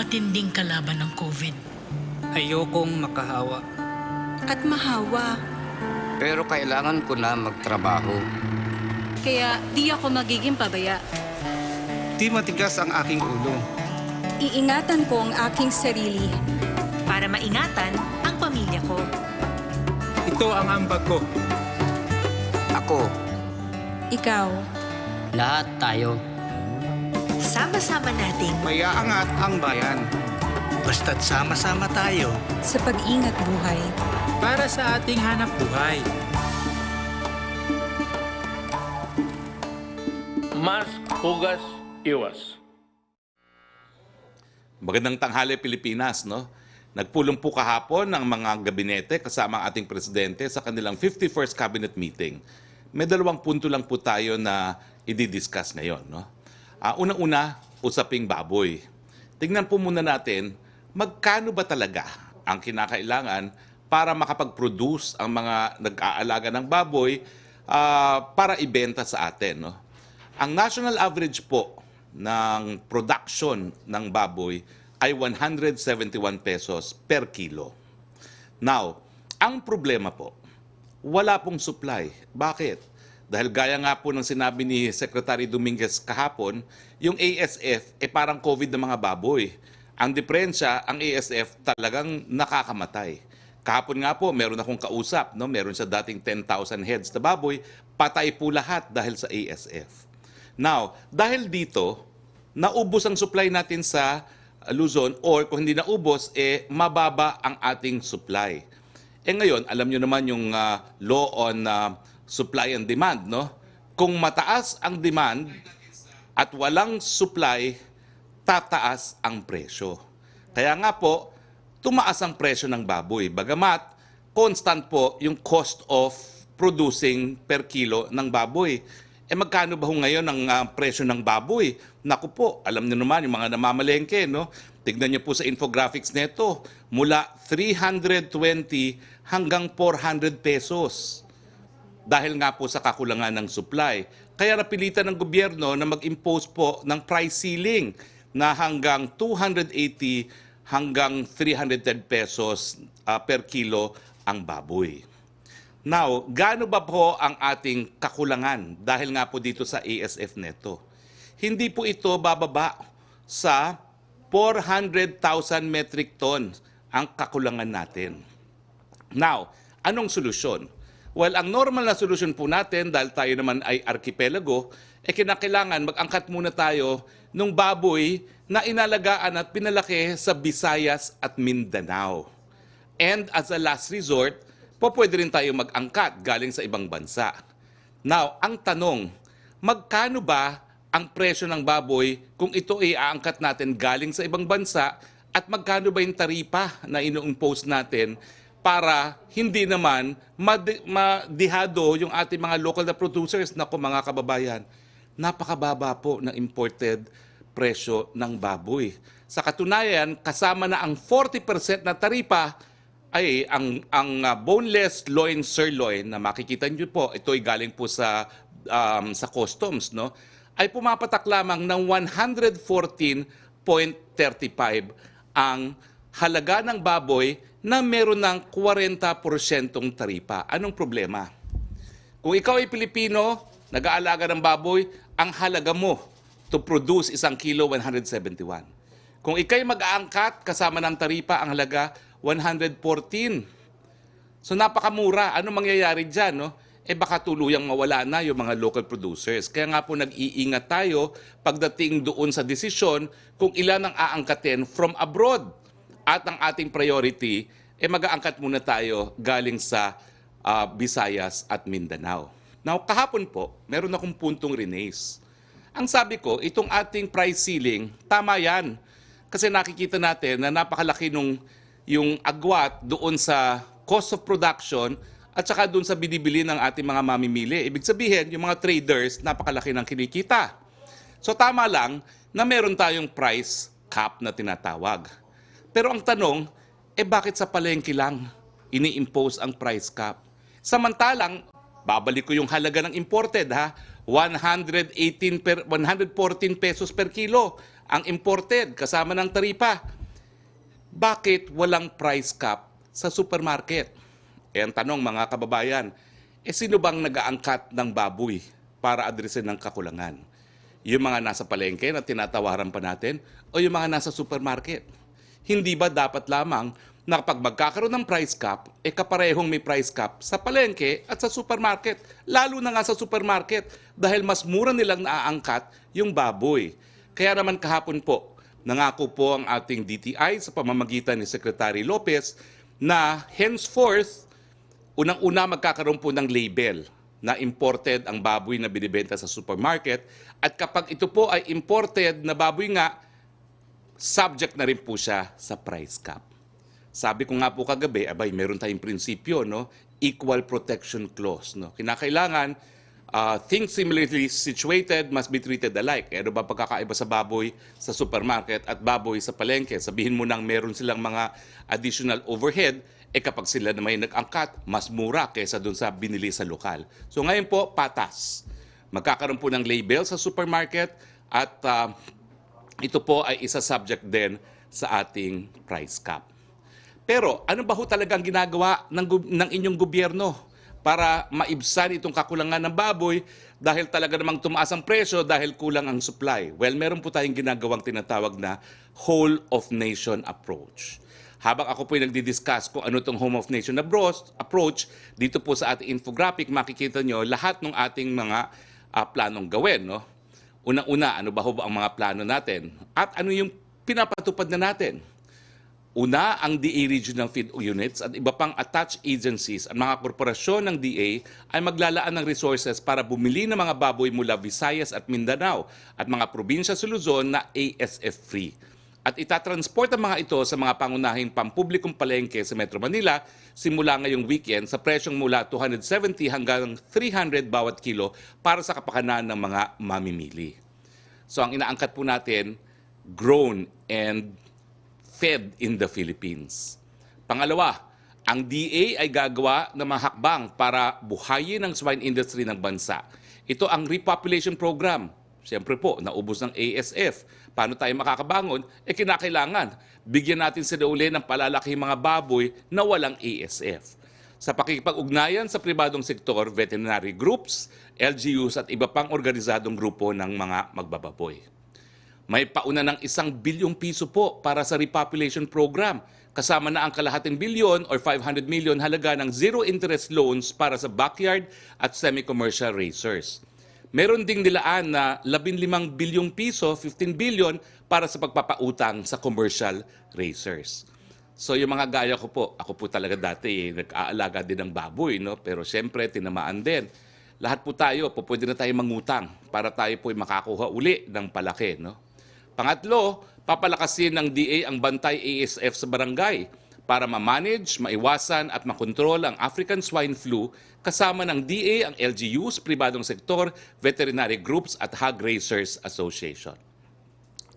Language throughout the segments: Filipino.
matinding kalaban ng COVID. Ayokong makahawa. At mahawa. Pero kailangan ko na magtrabaho. Kaya di ako magiging pabaya. Di matigas ang aking ulo. Iingatan ko ang aking sarili. Para maingatan ang pamilya ko. Ito ang ambag ko. Ako, Ikaw. Lahat tayo. Sama-sama nating Mayaangat ang bayan. Basta't sama-sama tayo. Sa pag-ingat buhay. Para sa ating hanap buhay. Mask, hugas, iwas. Magandang tanghali Pilipinas, no? Nagpulong po kahapon ng mga gabinete kasama ang ating presidente sa kanilang 51st cabinet meeting. May 2 punto lang po tayo na i-discuss ngayon, no? Unang-una, usaping baboy. Tingnan po muna natin, magkano ba talaga ang kinakailangan para makapag-produce ang mga nag-aalaga ng baboy para ibenta sa atin, no? Ang national average po ng production ng baboy ay 171 pesos per kilo. Now, ang problema po, wala pong supply. Bakit? Dahil gaya nga po ng sinabi ni Secretary Dominguez kahapon, yung ASF parang COVID ng mga baboy. Ang diferensya, ang ASF talagang nakakamatay. Kahapon nga po, meron akong kausap, no? Meron siya dating 10,000 heads na baboy, patay po lahat dahil sa ASF. Now, dahil dito, naubos ang supply natin sa Luzon or kung hindi naubos, mababa ang ating supply. Ngayon, alam nyo naman yung law on supply and demand, no? Kung mataas ang demand at walang supply, tataas ang presyo. Kaya nga po, tumaas ang presyo ng baboy. Bagamat, constant po yung cost of producing per kilo ng baboy. Magkano ba ngayon ang presyo ng baboy? Naku po, alam niyo naman yung mga namamalengke, no? Tignan niyo po sa infographics nito, mula 320 hanggang 400 pesos. Dahil nga po sa kakulangan ng supply. Kaya napilitan ng gobyerno na mag-impose po ng price ceiling na hanggang 280 hanggang 310 pesos per kilo ang baboy. Now, gaano ba po ang ating kakulangan dahil nga po dito sa ASF neto? Hindi po ito bababa sa 400,000 metric tons ang kakulangan natin. Now, anong solusyon? Well, ang normal na solusyon po natin dahil tayo naman ay archipelago, kinakailangan mag-angkat muna tayo ng baboy na inalagaan at pinalaki sa Visayas at Mindanao. And as a last resort, pwede rin tayo mag-angkat galing sa ibang bansa. Now, ang tanong, magkano ba ang presyo ng baboy kung ito ay aangkat natin galing sa ibang bansa at magkano ba yung taripa na ino-impose natin para hindi naman madihado yung ating mga local na producers na mga kababayan. Napakababa po ng imported presyo ng baboy. Sa katunayan, kasama na ang 40% na taripa ay ang boneless loin sirloin na makikita niyo po, ito ay galing po sa customs, no? Ay pumapatak lamang ng 114.35 ang halaga ng baboy na meron ng 40% taripa. Anong problema? Kung ikaw ay Pilipino, nag-aalaga ng baboy, ang halaga mo to produce 1 kilo, 171. Kung ikay mag-aangkat, kasama ng taripa, ang halaga 114. So napakamura. Ano mangyayari dyan, no? Baka tuluyang mawala na yung mga local producers. Kaya nga po nag-iingat tayo pagdating doon sa desisyon kung ilan ang aangkatin from abroad. At ang ating priority, mag-aangkat muna tayo galing sa Visayas at Mindanao. Now, kahapon po, meron akong puntong rinaise. Ang sabi ko, itong ating price ceiling, tama yan. Kasi nakikita natin na napakalaki yung agwat doon sa cost of production at saka doon sa binibili ng ating mga mamimili. Ibig sabihin, yung mga traders, napakalaki ng kinikita. So tama lang na meron tayong price cap na tinatawag. Pero ang tanong, bakit sa palengke lang ini-impose ang price cap? Samantalang, babalik ko yung halaga ng imported, ha? 114 pesos per kilo ang imported kasama ng taripa. Bakit walang price cap sa supermarket? Ang tanong mga kababayan, sino bang nag-aangkat ng baboy para adresin ng kakulangan? Yung mga nasa palengke na tinatawaran pa natin o yung mga nasa supermarket? Hindi ba dapat lamang na kapag magkakaroon ng price cap, kaparehong may price cap sa palengke at sa supermarket. Lalo na nga sa supermarket dahil mas mura nilang naaangkat yung baboy. Kaya naman kahapon po, nangako po ang ating DTI sa pamamagitan ni Secretary Lopez na henceforth, unang-una magkakaroon po ng label na imported ang baboy na binibenta sa supermarket at kapag ito po ay imported na baboy nga, subject na rin po siya sa price cap. Sabi ko nga po kagabi, meron tayong prinsipyo, no? Equal protection clause. No? Kinakailangan, things similarly situated must be treated alike. Ano ba pagkakaiba sa baboy sa supermarket at baboy sa palengke? Sabihin mo nang meron silang mga additional overhead, kapag sila na may nag-angkat, mas mura kaysa dun sa binili sa lokal. So ngayon po, patas. Magkakaroon po ng label sa supermarket at ito po ay isa subject din sa ating price cap. Pero ano ba ho talagang ginagawa ng inyong gobyerno para maibsan itong kakulangan ng baboy dahil talaga namang tumaas ang presyo dahil kulang ang supply? Well, meron po tayong ginagawang tinatawag na whole of nation approach. Habang ako po yung nagdi-discuss kung ano itong whole of nation approach, dito po sa ating infographic makikita nyo lahat ng ating mga planong gawin. No? Unang-una, ano ba ho ang mga plano natin? At ano yung pinapatupad na natin? Una, ang DA Regional Feed Units at iba pang attached agencies at mga korporasyon ng DA ay maglalaan ng resources para bumili ng mga baboy mula Visayas at Mindanao at mga probinsya sa Luzon na ASF-free. At itatransport ang mga ito sa mga pangunahing pampublikong palengke sa Metro Manila simula ngayong weekend sa presyong mula 270 hanggang 300 bawat kilo para sa kapakanan ng mga mamimili. So ang inaangkat po natin, grown and fed in the Philippines. Pangalawa, ang DA ay gagawa ng mga hakbang para buhayin ang swine industry ng bansa. Ito ang repopulation program. Siyempre po, naubos ng ASF. Paano tayo makakabangon? Kinakailangan, bigyan natin sila uli ng palalaki mga baboy na walang ASF. Sa pakikipag-ugnayan sa pribadong sektor, veterinary groups, LGUs at iba pang organisadong grupo ng mga magbababoy. May pauna ng 1 bilyong piso po para sa repopulation program. Kasama na ang kalahating bilyon or 500 million halaga ng zero-interest loans para sa backyard at semi-commercial racers. Meron ding nilaan na 15 bilyong piso, 15 billion, para sa pagpapautang sa commercial racers. So yung mga gaya ko po, ako po talaga dati nag-aalaga din ng baboy, no? Pero siyempre tinamaan din. Lahat po tayo, pwede na tayo mangutang para tayo po makakuha uli ng palaki, no? Pangatlo, papalakasin ng DA ang bantay ASF sa barangay para ma-manage, maiwasan at makontrol ang African swine flu kasama ng DA, ang LGUs, pribadong sektor, veterinary groups at hog racers association.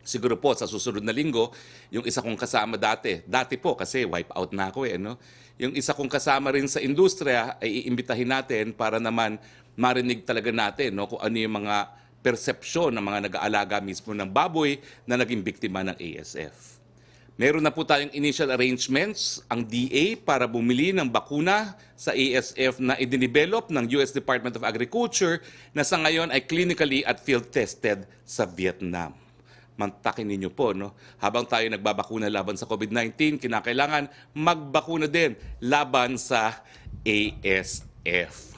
Siguro po sa susunod na linggo, yung isa kong kasama dati po kasi wipe out na ako no? Yung isa kong kasama rin sa industriya ay iimbitahin natin para naman marinig talaga natin no, kung ano yung mga persepsyon ng mga nag-aalaga mismo ng baboy na naging biktima ng ASF. Meron na po tayong initial arrangements ang DA para bumili ng bakuna sa ASF na idinivelop ng US Department of Agriculture na sa ngayon ay clinically at field tested sa Vietnam. Mantakin ninyo po, no? Habang tayo nagbabakuna laban sa COVID-19, kinakailangan magbakuna din laban sa ASF.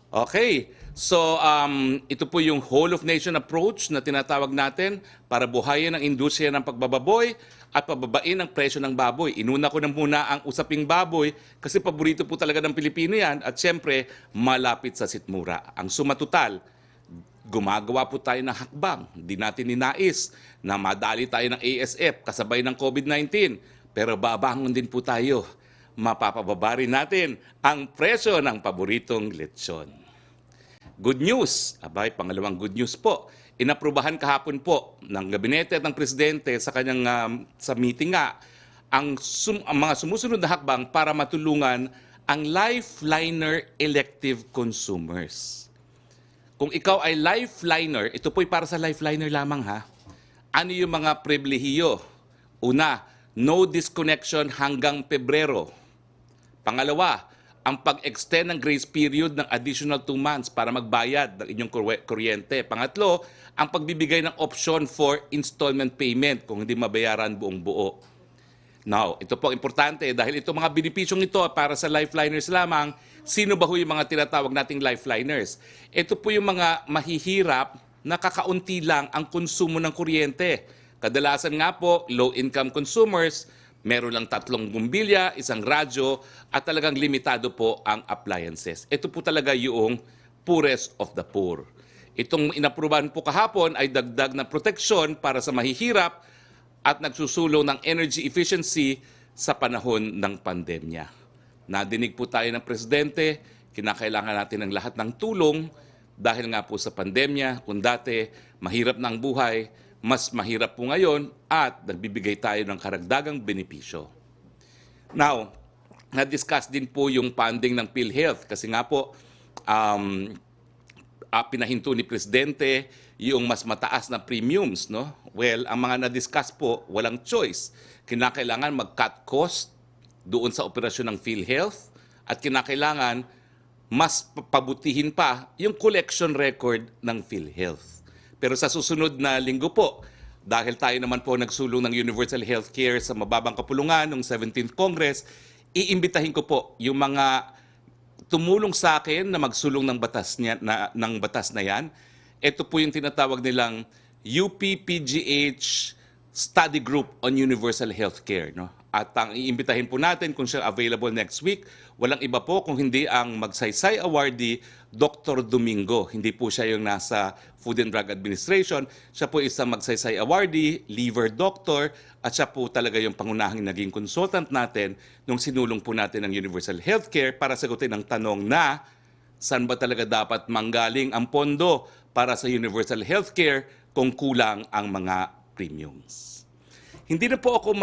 Okay, so ito po yung whole of nation approach na tinatawag natin para buhayin ang industriya ng pagbababoy at pababain ang presyo ng baboy. Inuna ko na muna ang usaping baboy kasi paborito po talaga ng Pilipino yan at siyempre malapit sa sitmura. Ang sumatotal, gumagawa po tayo ng hakbang. Hindi natin ninais na madali tayo ng ASF kasabay ng COVID-19. Pero babangon din po tayo. Mapapababa rin natin ang presyo ng paboritong lechon. Good news, pangalawang good news po. Inaprubahan kahapon po ng gabinete at ng presidente sa kanyang sa meeting nga ang mga sumusunod na hakbang para matulungan ang lifeliner elective consumers. Kung ikaw ay lifeliner, ito po'y para sa lifeliner lamang ha. Ano yung mga pribilehiyo? Una, no disconnection hanggang Pebrero. Pangalawa, ang pag-extend ng grace period ng additional 2 months para magbayad ng inyong kuryente. Pangatlo, ang pagbibigay ng option for installment payment kung hindi mabayaran buong buo. Now, ito po importante dahil itong mga benepisyong ito para sa lifeliners lamang. Sino ba ho yung mga tinatawag nating lifeliners? Ito po yung mga mahihirap na kakaunti lang ang konsumo ng kuryente. Kadalasan nga po, low-income consumers, meron lang 3 bumbilya, 1 radyo, at talagang limitado po ang appliances. Ito po talaga yung poorest of the poor. Itong inaprubahan po kahapon ay dagdag na proteksyon para sa mahihirap at nagsusulong ng energy efficiency sa panahon ng pandemya. Nadinig po tayo ng Presidente, kinakailangan natin ng lahat ng tulong dahil nga po sa pandemya, kung dati mahirap na ang buhay, mas mahirap po ngayon at nagbibigay tayo ng karagdagang benepisyo. Now, na-discuss din po yung funding ng PhilHealth kasi nga po pinahinto ni Presidente yung mas mataas na premiums, no? Well, ang mga na-discuss po, walang choice. Kinakailangan mag-cut cost doon sa operasyon ng PhilHealth at kinakailangan mas pabutihin pa yung collection record ng PhilHealth. Pero sa susunod na linggo po, dahil tayo naman po nagsulong ng Universal Healthcare sa mababang kapulungan ng 17th Congress, iimbitahin ko po yung mga tumulong sa akin na magsulong ng batas na yan. Ito po yung tinatawag nilang UPPGH Study Group on Universal Healthcare, no? At ang iimbitahin po natin kung siya available next week, walang iba po kung hindi ang magsaysay awardee, Dr. Domingo. Hindi po siya yung nasa Food and Drug Administration. Siya po isang magsaysay awardee, liver doctor, at siya po talaga yung pangunahing naging consultant natin nung sinulong po natin ng Universal Healthcare para sagutin ang tanong na saan ba talaga dapat manggaling ang pondo para sa Universal Healthcare kung kulang ang mga premiums. Hindi na po ako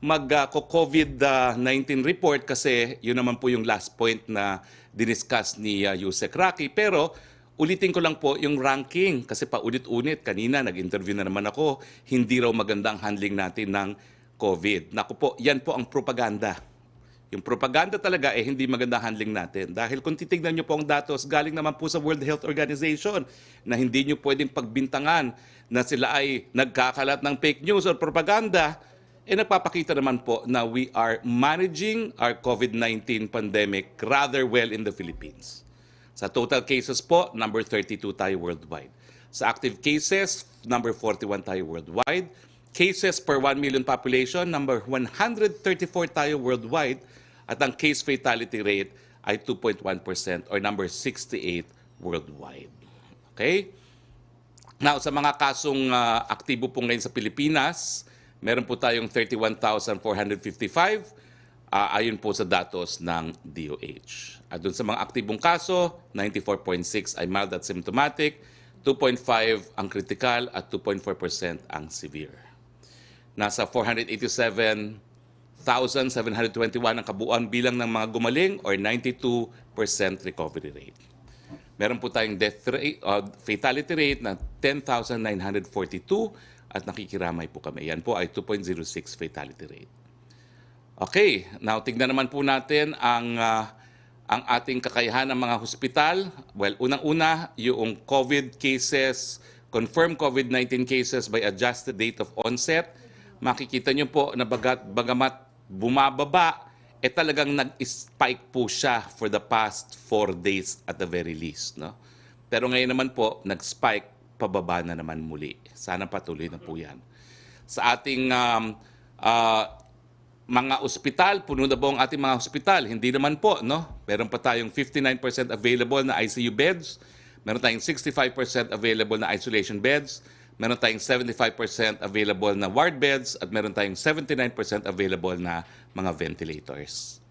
mag-COVID-19 report kasi yun naman po yung last point na diniscuss ni Yusek Roque. Pero ulitin ko lang po yung ranking kasi paulit-ulit. Kanina nag-interview na naman ako, hindi raw maganda ang handling natin ng COVID. Naku po, yan po ang propaganda. Yung propaganda talaga hindi maganda handling natin. Dahil kung titignan nyo po ang datos, galing naman po sa World Health Organization na hindi nyo pwedeng pagbintangan na sila ay nagkakalat ng fake news or propaganda, nagpapakita naman po na we are managing our COVID-19 pandemic rather well in the Philippines. Sa total cases po, number 32 tayo worldwide. Sa active cases, number 41 tayo worldwide. Cases per 1 million population, number 134 tayo worldwide. At ang case fatality rate ay 2.1% or number 68 worldwide. Okay? Now, sa mga kasong aktibo po ngayon sa Pilipinas, meron po tayong 31,455 ayon po sa datos ng DOH. At dun sa mga aktibong kaso, 94.6 ay mild at symptomatic, 2.5 ang critical at 2.4% ang severe. Nasa 487,721 ang kabuuan bilang ng mga gumaling or 92% recovery rate. Meron po tayong fatality rate na 10,942 at nakikiramay po kami. Yan po ay 2.06 fatality rate. Okay, now tignan naman po natin ang ating kakayahan ng mga hospital. Well, unang-una, yung COVID cases, confirmed COVID-19 cases by adjusted date of onset. Makikita nyo po na bagamat bumababa, talagang nag-spike po siya for the past 4 days at the very least. No? Pero ngayon naman po, nag-spike, pababa na naman muli. Sana patuloy na po yan. Sa ating mga ospital, puno na po ang ating mga ospital. Hindi naman po, no? Meron pa tayong 59% available na ICU beds. Meron tayong 65% available na isolation beds. Meron tayong 75% available na ward beds. At meron tayong 79% available na mga ventilators.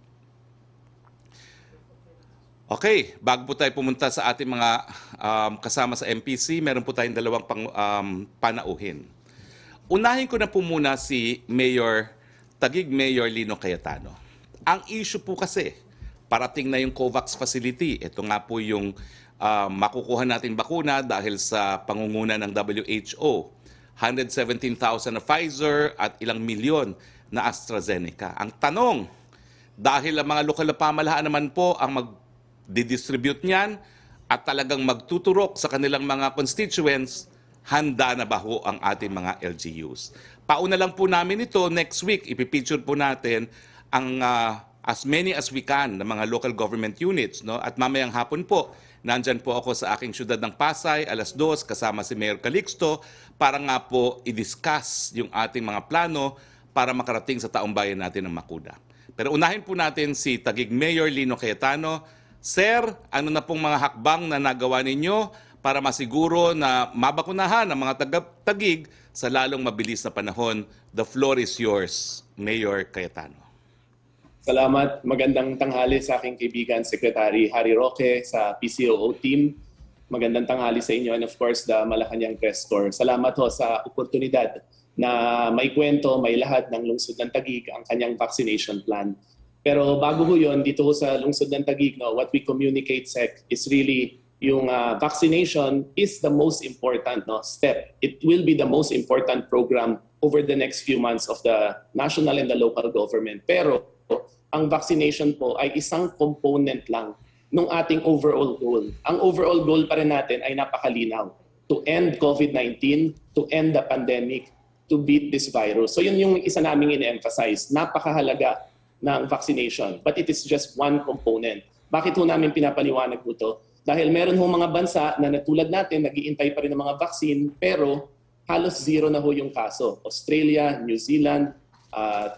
Okay, bago po tayo pumunta sa ating mga kasama sa MPC, meron po tayong dalawang panauhin. Unahin ko na po muna si Taguig Mayor Lino Cayetano. Ang issue po kasi, parating na yung COVAX facility. Ito nga po yung makukuha natin bakuna dahil sa pangunguna ng WHO. 117,000 na Pfizer at ilang milyon na AstraZeneca. Ang tanong, dahil ang mga lokal na pamahalaan naman po ang mag-distribute niyan at talagang magtuturok sa kanilang mga constituents, handa na ba ho ang ating mga LGUs? Pauna lang po namin ito, next week, ipipicture po natin ang as many as we can ng mga local government units. No? At mamayang hapon po, nandyan po ako sa aking syudad ng Pasay, 2:00, kasama si Mayor Calixto, para nga po i-discuss yung ating mga plano para makarating sa taong bayan natin ng Makuda. Pero unahin po natin si Taguig Mayor Lino Cayetano. Sir, ano na pong mga hakbang na nagawa ninyo para masiguro na mabakunahan ang mga taga-Taguig sa lalong mabilis na panahon? The floor is yours, Mayor Cayetano. Salamat. Magandang tanghali sa aking kaibigan, Secretary Harry Roque sa PCOO team. Magandang tanghali sa inyo and of course, the Malacanang Press Corps. Salamat ho sa oportunidad na may kwento, may lahat ng lungsod ng Taguig ang kanyang vaccination plan. Pero bago ho yun, dito ho sa lungsod ng Taguig, no, what we communicate, Sec, is really yung vaccination is the most important step. It will be the most important program over the next few months of the national and the local government. Pero ang vaccination po ay isang component lang ng ating overall goal. Ang overall goal pa rin natin ay napakalinaw. To end COVID-19, to end the pandemic, to beat this virus. So yun yung isa naming ine-emphasize. Napakahalaga ng vaccination. But it is just one component. Bakit ho namin pinapaliwanag po ito? Dahil meron ho mga bansa na natulad natin, nag-iintay pa rin ng mga vaccine, pero halos zero na ho yung kaso. Australia, New Zealand,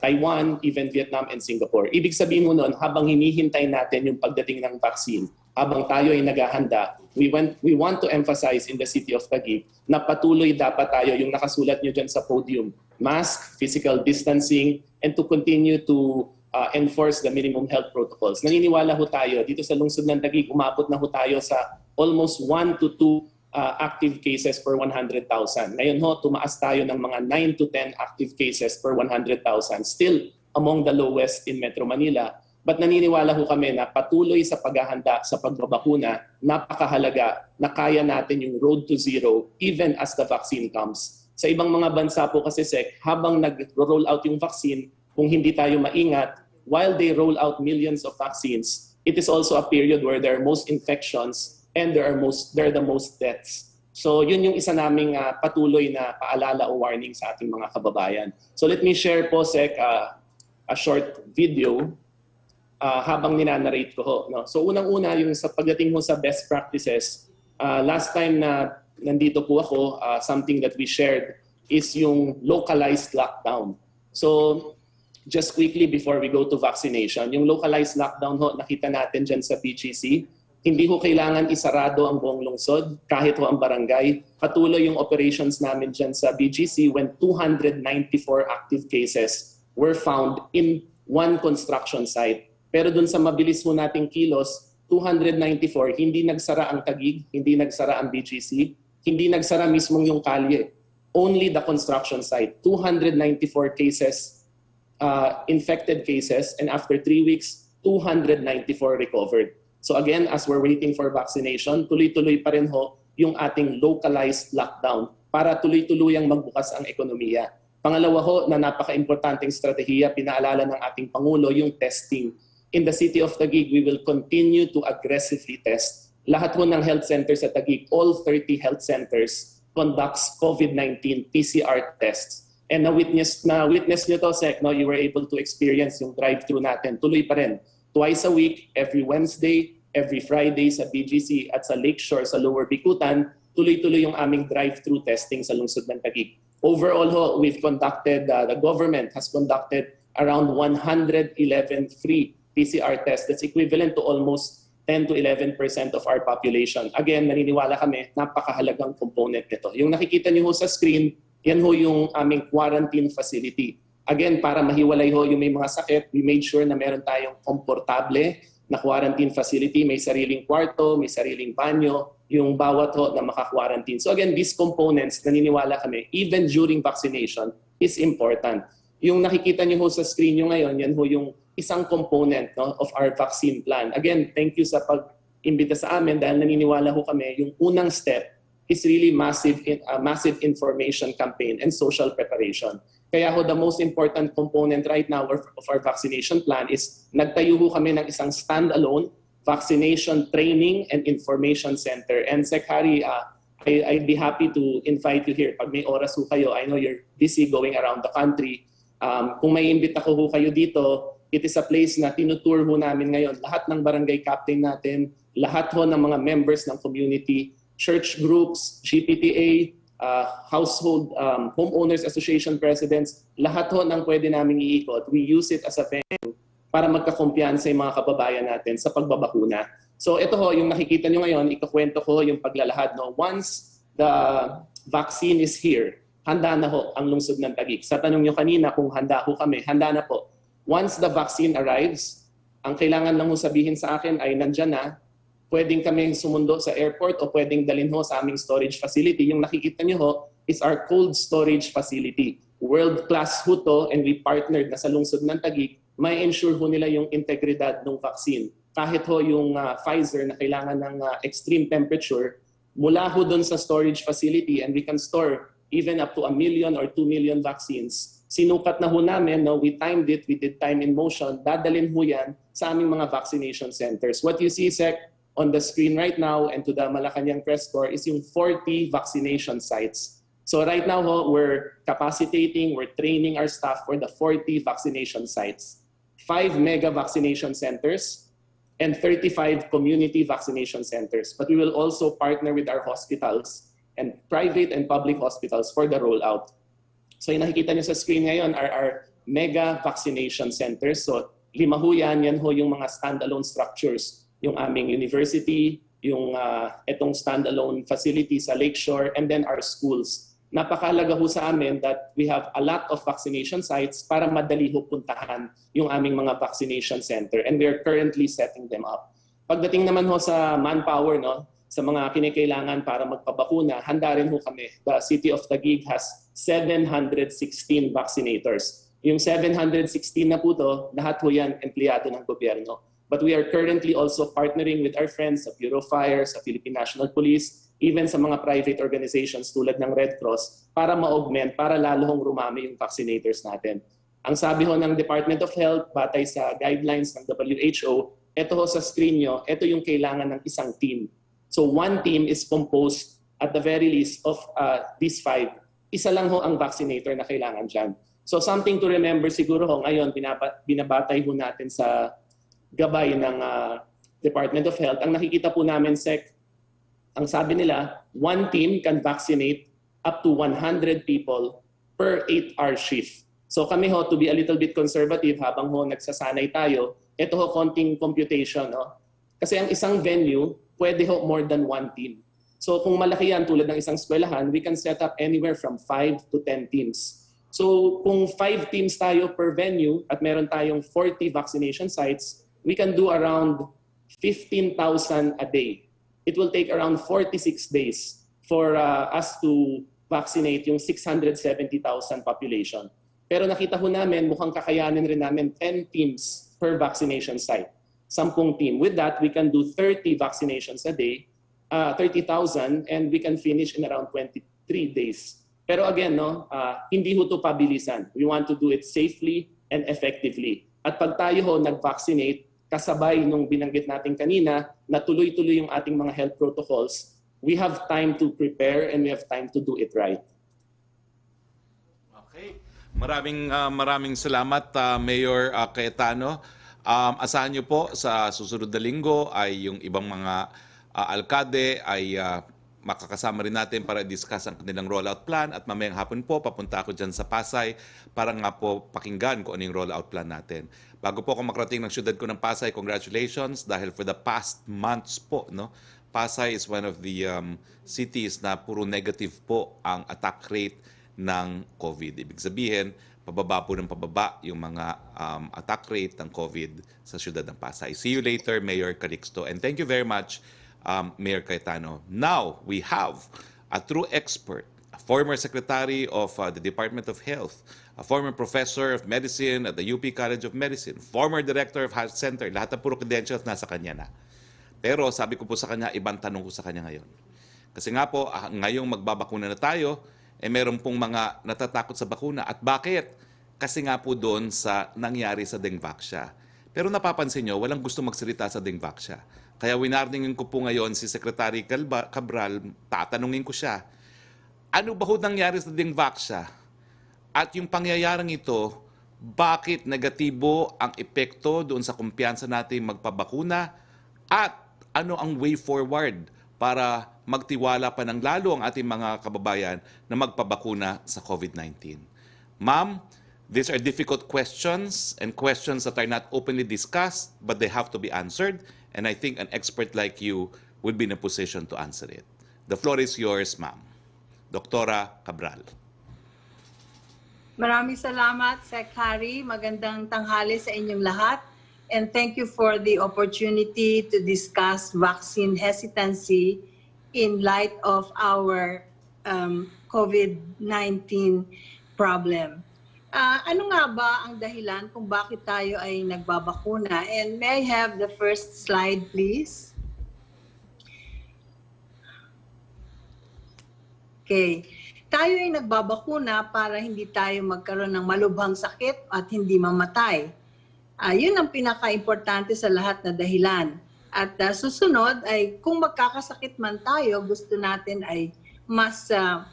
Taiwan, even Vietnam and Singapore. Ibig sabihin mo noon, habang hinihintay natin yung pagdating ng vaccine, habang tayo ay naghahanda, we want to emphasize in the city of Taguig na patuloy dapat tayo, yung nakasulat nyo dyan sa podium, mask, physical distancing, and to continue to enforce the minimum health protocols. Naniniwala ho tayo, dito sa lungsod ng Taguig, umabot na ho tayo sa almost 1 to 2 active cases per 100,000. Ngayon ho, tumaas tayo ng mga 9 to 10 active cases per 100,000. Still among the lowest in Metro Manila. But naniniwala ho kami na patuloy sa paghahanda sa pagbabakuna, napakahalaga na kaya natin yung road to zero even as the vaccine comes. Sa ibang mga bansa po kasi, Sec, habang nag-roll out yung vaccine, kung hindi tayo maingat, while they roll out millions of vaccines, it is also a period where there are most infections and there are the most deaths. So yun yung isa naming patuloy na paalala o warning sa ating mga kababayan. So let me share po, Sec, a short video habang ninanarrate ko ho. No? So unang-una, yung sa pagdating mo sa best practices, last time na nandito po ako, something that we shared is yung localized lockdown. So just quickly before we go to vaccination, yung localized lockdown ho, nakita natin dyan sa BGC, hindi ho kailangan isarado ang buong lungsod, kahit ho ang barangay. Patuloy yung operations namin dyan sa BGC when 294 active cases were found in one construction site. Pero dun sa mabilis ho nating kilos, 294, hindi nagsara ang Taguig, hindi nagsara ang BGC, hindi nagsara mismong yung kalye. Only the construction site. 294 cases, infected cases, and after 3 weeks, 294 recovered. So again, as we're waiting for vaccination, tuloy-tuloy pa rin ho yung ating localized lockdown para tuloy-tuluyang magbukas ang ekonomiya. Pangalawa ho, na napaka-importanting strategiya, pinaalala ng ating Pangulo, yung testing. In the city of Taguig, we will continue to aggressively test. Lahat ho ng health centers sa Taguig, all 30 health centers conducts COVID-19 PCR tests. And na-witness nyo to, Sec, no? You were able to experience yung drive-thru natin. Tuloy pa rin. Twice a week, every Wednesday, every Friday sa BGC at sa Lakeshore sa Lower Bicutan, tuloy-tuloy yung aming drive-thru testing sa lungsod ng Taguig. Overall ho, we've conducted, the government has conducted around 111 free PCR tests. That's equivalent to almost 10 to 11% of our population. Again, naniniwala kami, napakahalagang component nito. Yung nakikita niyo ho sa screen, yan ho yung aming quarantine facility. Again, para mahiwalay ho yung may mga sakit, we made sure na meron tayong komportable na quarantine facility. May sariling kwarto, may sariling banyo, yung bawat ho na maka-quarantine. So again, these components, naniniwala kami, even during vaccination, is important. Yung nakikita niyo ho sa screen nyo ngayon, yan ho yung isang component, no, of our vaccine plan. Again, thank you sa imbita sa amin dahil naniniwala ho kami yung unang step is really massive information campaign and social preparation. Kaya ho, the most important component right now of our vaccination plan is nagtayo ho kami ng isang standalone vaccination training and information center. And Sec Harry, I'd be happy to invite you here. Pag may oras ho kayo, I know you're busy going around the country. Kung may imbita ko ho kayo dito, it is a place na tinutour ho namin ngayon. Lahat ng barangay captain natin, lahat ho ng mga members ng community, church groups, GPTA, household homeowners association presidents, lahat ho ng pwede namin iikot. We use it as a venue para magkakumpiyansa yung mga kababayan natin sa pagbabakuna. So ito ho, yung nakikita nyo ngayon, ikakwento ko yung paglalahad. No? Once the vaccine is here, handa na ho ang lungsod ng Taguig. Sa tanong nyo kanina kung handa ho kami, handa na po. Once the vaccine arrives, ang kailangan lang ho sabihin sa akin ay nandyan na, pwedeng kami sumundo sa airport o pwedeng dalhin ho sa aming storage facility. Yung nakikita nyo ho is our cold storage facility. World-class ho to, and we partnered na sa lungsod ng Taguig, may ensure ho nila yung integridad ng vaccine. Kahit ho yung Pfizer na kailangan ng extreme temperature, mula ho dun sa storage facility, and we can store even up to 1 million or 2 million vaccines. Sinukat na ho namin, no? We timed it, we did time in motion, dadalhin ho yan sa aming mga vaccination centers. What you see, Sec, on the screen right now and to the Malacanang press corps is yung 40 vaccination sites. So right now ho, we're capacitating, we're training our staff for the 40 vaccination sites. 5 mega vaccination centers and 35 community vaccination centers. But we will also partner with our hospitals and private and public hospitals for the rollout. So yung nakikita nyo sa screen ngayon are our mega vaccination centers. So 5 ho yan ho yung mga standalone structures. Yung aming university, yung itong standalone facility sa Lakeshore, and then our schools. Napakalaga ho sa amin that we have a lot of vaccination sites para madali ho puntahan yung aming mga vaccination center, and we are currently setting them up. Pagdating naman ho sa manpower, no, sa mga kinikailangan para magpabakuna, handa rin ho kami. The City of Taguig has 716 vaccinators. Yung 716 na po to, lahat ho yan empleyado ng gobyerno. But we are currently also partnering with our friends sa Bureau of Fire, sa Philippine National Police, even sa mga private organizations tulad ng Red Cross para ma-augment, para lalo hong rumami yung vaccinators natin. Ang sabi ho ng Department of Health, batay sa guidelines ng WHO, ito ho sa screen nyo, ito yung kailangan ng isang team. So one team is composed at the very least of these 5. Isa lang ho ang vaccinator na kailangan dyan. So something to remember siguro ho, ngayon binabatay ho natin sa gabay ng Department of Health. Ang nakikita po namin, Sec, ang sabi nila, one team can vaccinate up to 100 people per 8-hour shift. So kami ho, to be a little bit conservative habang ho nagsasanay tayo, ito ho konting computation. No? Kasi ang isang venue, pwede ho more than one team. So kung malaki yan tulad ng isang eskwelahan, we can set up anywhere from 5 to 10 teams. So kung 5 teams tayo per venue at meron tayong 40 vaccination sites, we can do around 15,000 a day. It will take around 46 days for us to vaccinate yung 670,000 population. Pero nakita ho namin, mukhang kakayanin rin namin 10 teams per vaccination site. 10 team. With that, we can do 30 vaccinations a day, 30,000, and we can finish in around 23 days. Pero again, no, hindi ho ito pabilisan. We want to do it safely and effectively. At pag tayo ho nag-vaccinate, kasabay nung binanggit natin kanina na tuloy-tuloy yung ating mga health protocols, we have time to prepare and we have time to do it right. Okay. Maraming salamat, Mayor Cayetano. Asahan niyo po sa susunod na linggo ay yung ibang mga alkade ay makakasama rin natin para discuss ang kanilang rollout plan, at mamayang hapon po papunta ako dyan sa Pasay para nga po pakinggan kung ano yung rollout plan natin. Bago po ako makarating ng syudad ko ng Pasay, congratulations dahil for the past months po, no, Pasay is one of the cities na puro negative po ang attack rate ng COVID. Ibig sabihin, pababa po ng pababa yung mga attack rate ng COVID sa syudad ng Pasay. See you later, Mayor Calixto, and thank you very much, Mayor Cayetano. Now, we have a true expert, a former Secretary of the Department of Health, a former Professor of Medicine at the UP College of Medicine, former Director of Health Center. Lahat ng puro credentials nasa kanya na. Pero sabi ko po sa kanya, ibang tanong ko sa kanya ngayon. Kasi nga po, ngayong magbabakuna na tayo, meron pong mga natatakot sa bakuna. At bakit? Kasi nga po doon sa nangyari sa Dengvaxia. Pero napapansin nyo, walang gusto magsalita sa Dengvaxia. Kaya winarningin ko po ngayon si Secretary Cabral, tatanungin ko siya, ano ba ho nangyari sa Dengvaxia? At yung pangyayaring ito, bakit negatibo ang epekto doon sa kumpiyansa natin magpabakuna? At ano ang way forward para magtiwala pa ng lalo ang ating mga kababayan na magpabakuna sa COVID-19? Ma'am, these are difficult questions and questions that are not openly discussed, but they have to be answered. And I think an expert like you would be in a position to answer it. The floor is yours, ma'am. Doktora Cabral. Maraming salamat, Sec. Harry. Magandang tanghali sa inyong lahat. And thank you for the opportunity to discuss vaccine hesitancy in light of our COVID-19 problem. Ano nga ba ang dahilan kung bakit tayo ay nagbabakuna? And may I have the first slide, please? Okay. Tayo ay nagbabakuna para hindi tayo magkaroon ng malubhang sakit at hindi mamatay. Yun ang pinaka-importante sa lahat na dahilan. At susunod ay kung magkakasakit man tayo, gusto natin ay mas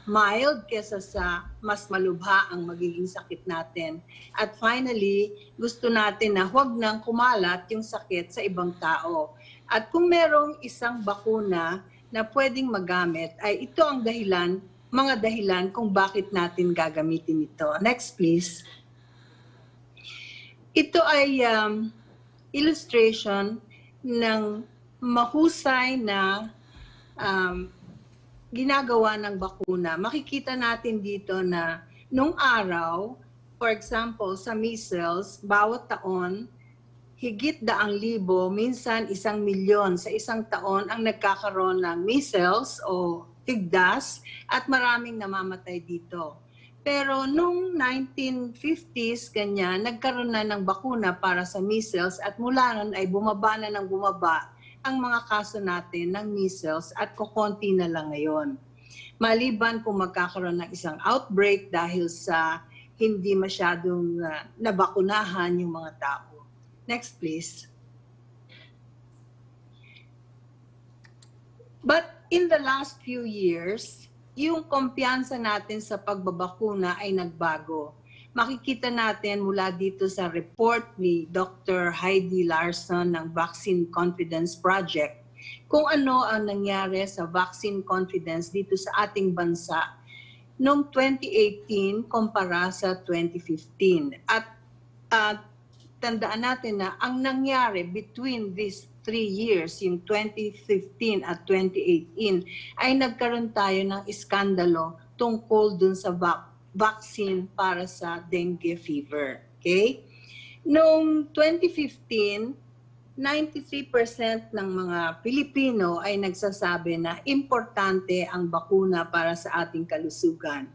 mild kesa sa mas malubha ang magiging sakit natin. At finally, gusto natin na huwag nang kumalat yung sakit sa ibang tao. At kung merong isang bakuna na pwedeng magamit, ay ito ang dahilan, mga dahilan kung bakit natin gagamitin ito. Next, please. Ito ay illustration ng mahusay na ginagawa ng bakuna. Makikita natin dito na nung araw, for example, sa measles, bawat taon, higit 100,000, minsan 1,000,000 sa isang taon ang nagkakaroon ng measles o tigdas at maraming namamatay dito. Pero nung 1950s, ganyan, nagkaroon na ng bakuna para sa measles at mula nun ay bumaba na ng bumaba ang mga kaso natin ng measles at kukonti na lang ngayon. Maliban kung magkakaroon ng isang outbreak dahil sa hindi masyadong nabakunahan yung mga tao. Next, please. But in the last few years, yung kumpiyansa natin sa pagbabakuna ay nagbago. Makikita natin mula dito sa report ni Dr. Heidi Larson ng Vaccine Confidence Project kung ano ang nangyari sa vaccine confidence dito sa ating bansa noong 2018 kumpara sa 2015. At tandaan natin na ang nangyari between these 3 years, yung 2015 at 2018, ay nagkaroon tayo ng iskandalo tungkol dun sa vaccine para sa dengue fever. Okay? Noong 2015, 93% ng mga Pilipino ay nagsasabi na importante ang bakuna para sa ating kalusugan.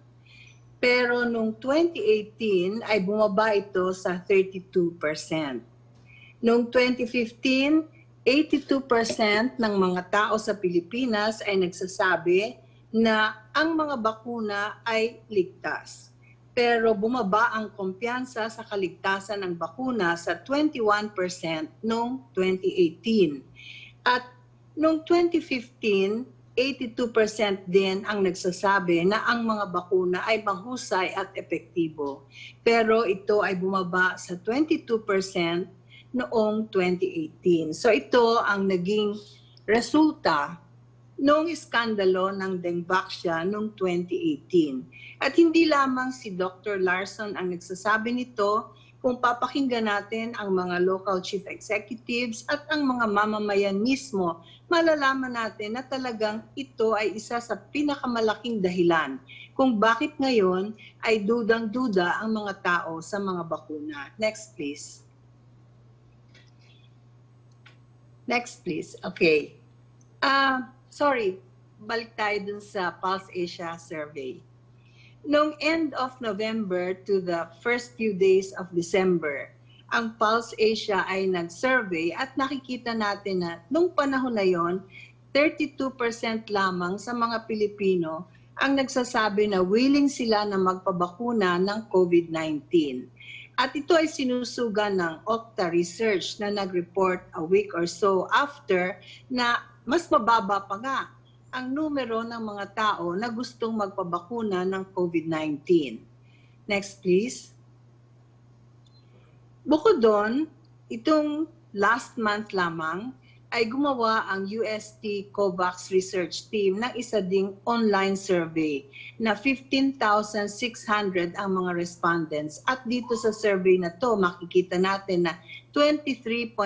Pero noong 2018 ay bumaba ito sa 32%. Noong 2015, 82% ng mga tao sa Pilipinas ay nagsasabi na ang mga bakuna ay ligtas. Pero bumaba ang kumpiyansa sa kaligtasan ng bakuna sa 21% noong 2018. At noong 2015, 82% din ang nagsasabi na ang mga bakuna ay mahusay at epektibo. Pero ito ay bumaba sa 22% noong 2018. So ito ang naging resulta noong iskandalo ng Dengvaxia noong 2018. At hindi lamang si Dr. Larson ang nagsasabi nito, kung papakinggan natin ang mga local chief executives at ang mga mamamayan mismo, malalaman natin na talagang ito ay isa sa pinakamalaking dahilan kung bakit ngayon ay dudang-duda ang mga tao sa mga bakuna. Next, please. Next, please. Okay. Sorry, balik tayo dun sa Pulse Asia survey. Noong end of November to the first few days of December, ang Pulse Asia ay nag-survey at nakikita natin na nung panahon na yon, 32% lamang sa mga Pilipino ang nagsasabi na willing sila na magpabakuna ng COVID-19. At ito ay sinusugan ng Okta Research na nag-report a week or so after na mas mababa pa nga ang numero ng mga tao na gustong magpabakuna ng COVID-19. Next please. Bukod doon, itong last month lamang ay gumawa ang UST COVAX Research Team ng isa ding online survey na 15,600 ang mga respondents. At dito sa survey na to, makikita natin na 23.7%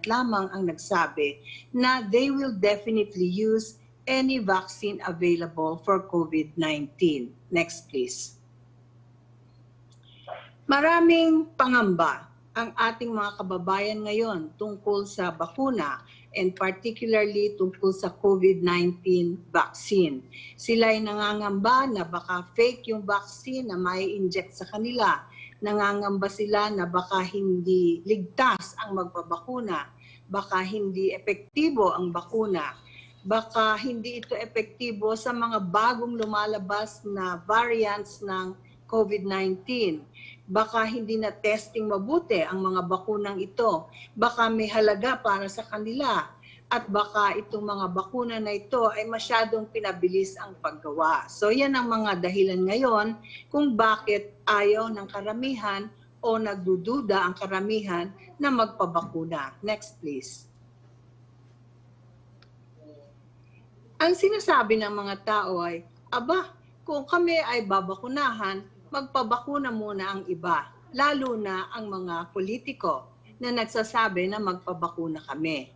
lamang ang nagsabi na they will definitely use any vaccine available for COVID-19. Next please. Maraming pangamba ang ating mga kababayan ngayon tungkol sa bakuna and particularly tungkol sa COVID-19 vaccine. Sila ay nangangamba na baka fake yung vaccine na may inject sa kanila. Nangangamba sila na baka hindi ligtas ang magpabakuna, baka hindi epektibo ang bakuna, baka hindi ito epektibo sa mga bagong lumalabas na variants ng COVID-19. Baka hindi na testing mabuti ang mga bakunang ito. Baka may halaga para sa kanila. At baka itong mga bakuna na ito ay masyadong pinabilis ang paggawa. So yan ang mga dahilan ngayon kung bakit ayaw ng karamihan o nagdududa ang karamihan na magpabakuna. Next please. Ang sinasabi ng mga tao ay, aba, kung kami ay babakunahan, magpabakuna muna ang iba, lalo na ang mga politiko na nagsasabi na magpabakuna kami.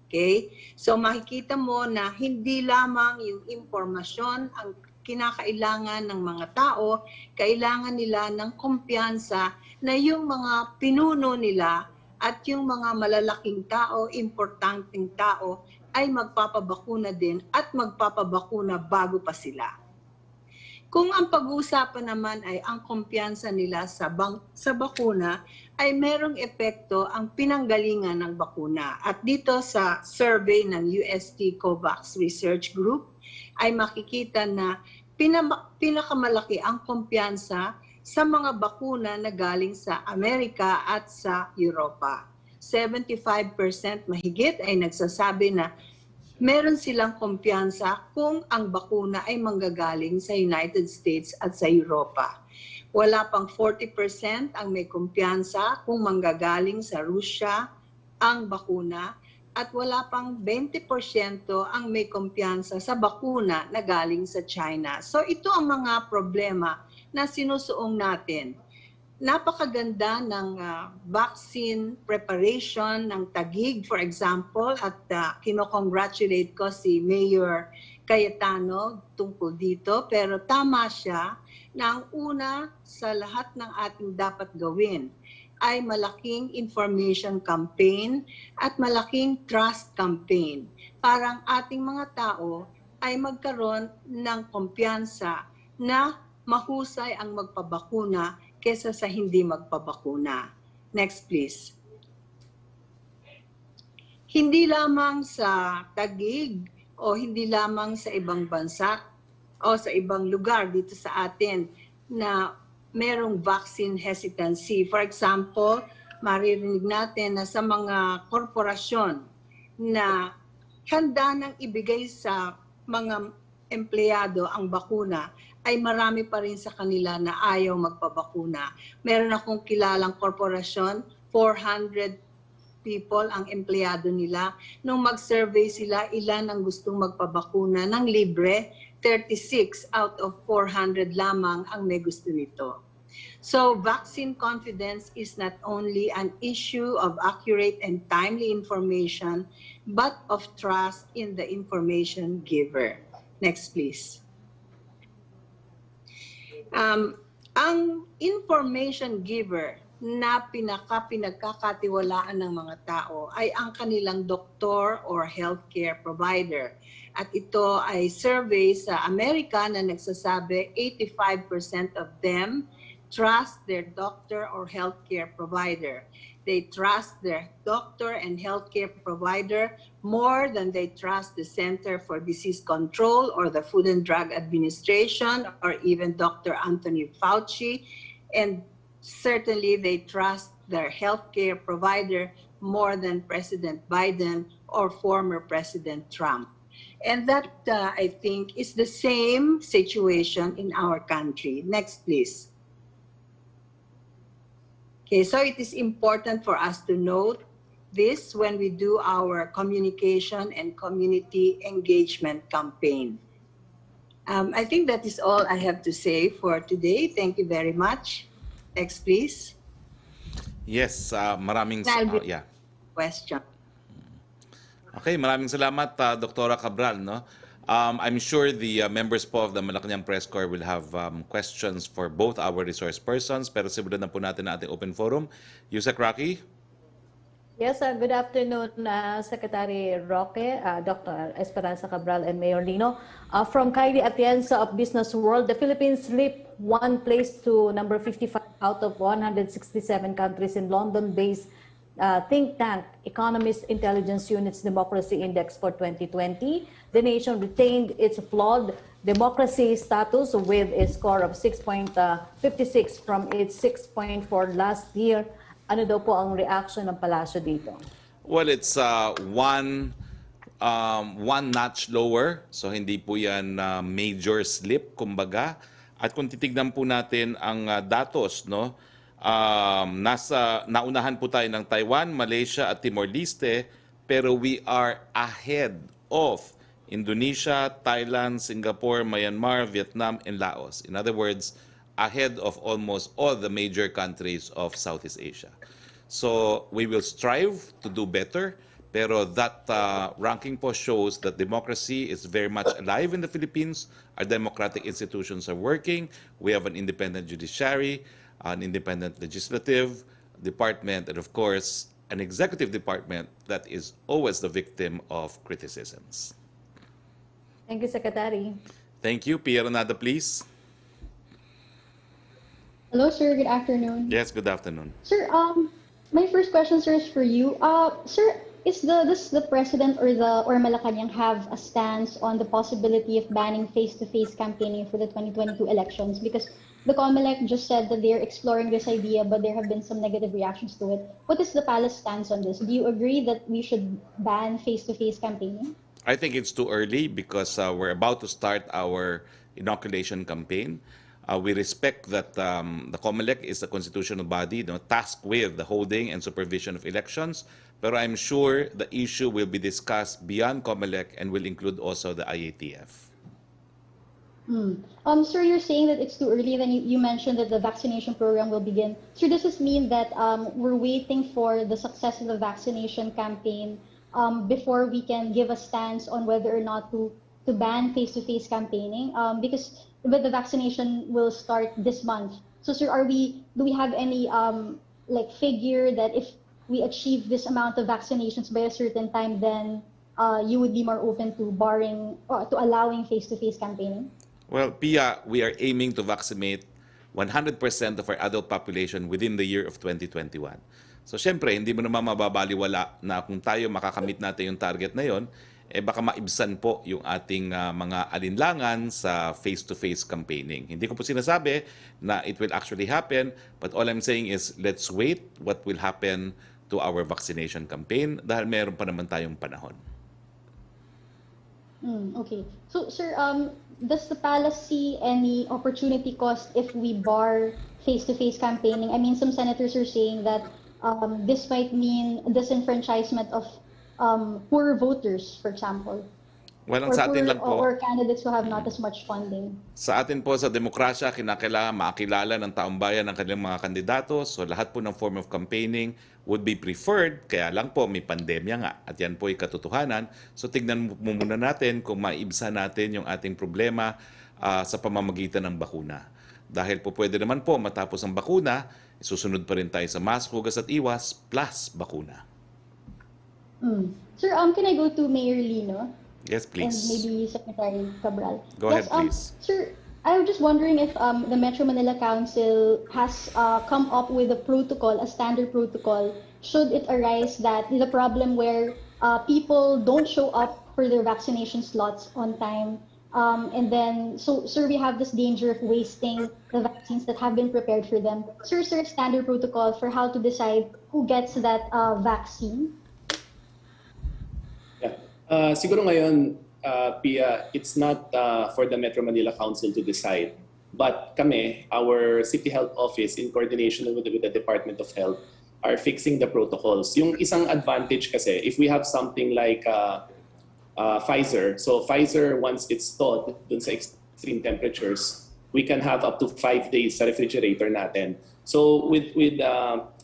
Okay? So makikita mo na hindi lamang yung impormasyon ang kinakailangan ng mga tao, kailangan nila ng kumpiyansa na yung mga pinuno nila at yung mga malalaking tao, importanteng tao, ay magpapabakuna din at magpapabakuna bago pa sila. Kung ang pag-uusapan naman ay ang kumpiyansa nila sa bakuna, ay merong epekto ang pinanggalingan ng bakuna. At dito sa survey ng UST COVAX Research Group, ay makikita na pinakamalaki ang kumpiyansa sa mga bakuna na galing sa Amerika at sa Europa. 75% mahigit ay nagsasabi na meron silang kumpiyansa kung ang bakuna ay manggagaling sa United States at sa Europa. Wala pang 40% ang may kumpiyansa kung manggagaling sa Russia ang bakuna at wala pang 20% ang may kumpiyansa sa bakuna na galing sa China. So ito ang mga problema na sinusuong natin. Napakaganda ng vaccine preparation ng Taguig, for example, at kinocongratulate ko si Mayor Cayetano tungkol dito. Pero tama siya na ang una sa lahat ng ating dapat gawin ay malaking information campaign at malaking trust campaign para ang ating mga tao ay magkaroon ng kumpiyansa na mahusay ang magpabakuna kesa sa hindi magpabakuna. Next please. Hindi lamang sa Taguig o hindi lamang sa ibang bansa o sa ibang lugar dito sa atin na merong vaccine hesitancy. For example, maririnig natin na sa mga korporasyon na handa nang ibigay sa mga empleyado ang bakuna, ay marami pa rin sa kanila na ayaw magpabakuna. Meron akong kilalang korporasyon, 400 people ang empleyado nila. Nung mag-survey sila, ilan ang gustong magpabakuna ng libre, 36 out of 400 lamang ang may gusto nito. So vaccine confidence is not only an issue of accurate and timely information, but of trust in the information giver. Next, please. Ang information giver na pinagkakatiwalaan ng mga tao ay ang kanilang doktor or healthcare provider. At ito ay survey sa Amerika na nagsasabi 85% of them trust their doctor or healthcare provider. They trust their doctor and healthcare provider more than they trust the Center for Disease Control or the Food and Drug Administration or even Dr. Anthony Fauci. And certainly they trust their healthcare provider more than President Biden or former President Trump. And that, I think, is the same situation in our country. Next, please. Okay, so it is important for us to note this when we do our communication and community engagement campaign. I think that is all I have to say for today. Thank you very much. Next, please. Yes, maraming yeah. Question. Okay, maraming salamat Dr. Cabral, no? I'm sure the members po of the Malacanang Press Corps will have questions for both our resource persons, pero simulan na po natin ang ating open forum. Yusek Roque? Yes, good afternoon, Secretary Roque, Dr. Esperanza Cabral, and Mayor Lino. From Kylie Atienza of Business World, the Philippines slipped one place to number 55 out of 167 countries in London-based think tank Economist Intelligence Unit's Democracy Index for 2020. The nation retained its flawed democracy status with a score of 6.56 from its 6.4 last year. Ano daw po ang reaction ng palasyo dito? Well, it's one notch lower. So hindi po yan major slip, kumbaga. At kung titignan po natin ang datos, no? Naunahan po tayo ng Taiwan, Malaysia at Timor-Leste, pero we are ahead of Indonesia, Thailand, Singapore, Myanmar, Vietnam, and Laos. In other words, ahead of almost all the major countries of Southeast Asia. So we will strive to do better, pero that ranking po shows that democracy is very much alive in the Philippines. Our democratic institutions are working. We have an independent judiciary, an independent legislative department, and of course, an executive department that is always the victim of criticisms. Thank you, Secretary. Thank you. Pierre Nada, please. Hello, sir. Good afternoon. Yes, good afternoon. Sir, my first question, sir, is for you. Sir, does the president or Malacanang have a stance on the possibility of banning face-to-face campaigning for the 2022 elections? Because the COMELEC just said that they're exploring this idea, but there have been some negative reactions to it. What is the palace stance on this? Do you agree that we should ban face-to-face campaigning? I think it's too early because we're about to start our inoculation campaign. We respect that the COMELEC is a constitutional body, tasked with the holding and supervision of elections. But I'm sure the issue will be discussed beyond COMELEC and will include also the IATF. Sir, you're saying that it's too early. Then you mentioned that the vaccination program will begin. Sir, does this mean that we're waiting for the success of the vaccination campaign before we can give a stance on whether or not to ban face-to-face campaigning? Because the vaccination will start this month. So, sir, do we have any figure that if we achieve this amount of vaccinations by a certain time, then you would be more open to allowing face-to-face campaigning? Well, Pia, we are aiming to vaccinate 100% of our adult population within the year of 2021. So, syempre, hindi mo naman mababaliwala na kung tayo makakamit natin yung target na yon, baka maibsan po yung ating mga alinlangan sa face-to-face campaigning. Hindi ko po sinasabi na it will actually happen, but all I'm saying is let's wait what will happen to our vaccination campaign dahil meron pa naman tayong panahon. Okay. So, sir, does the palace see any opportunity cost if we bar face-to-face campaigning? I mean, some senators are saying that this might mean disenfranchisement of poorer voters, for example. Well, sa atin lang po, or candidates who have not as much funding. Sa atin po sa demokrasya, kinakailangan makilala ng taong bayan ng kanilang mga kandidato. So lahat po ng form of campaigning would be preferred. Kaya lang po may pandemya nga at yan po ay katotohanan. So tignan mo muna natin kung maibsan natin yung ating problema sa pamamagitan ng bakuna. Dahil po pwede naman po matapos ang bakuna, susunod pa rin tayo sa mask, hugas at iwas plus bakuna. Sir, can I go to Mayor Lino? Yes, please. And maybe Secretary Cabral. Go ahead, please. Sir, I was just wondering if the Metro Manila Council has come up with a protocol, a standard protocol, should it arise that the problem where people don't show up for their vaccination slots on time. And then, so, sir, we have this danger of wasting the vaccines that have been prepared for them. Sir, standard protocol for how to decide who gets that vaccine? Yeah. Siguro ngayon, Pia, it's not for the Metro Manila Council to decide. But kami, our City Health Office, in coordination with the Department of Health, are fixing the protocols. Yung isang advantage kasi, if we have something like Pfizer, so Pfizer, once it's thawed dun sa extreme temperatures, we can have up to 5 days sa refrigerator natin. So with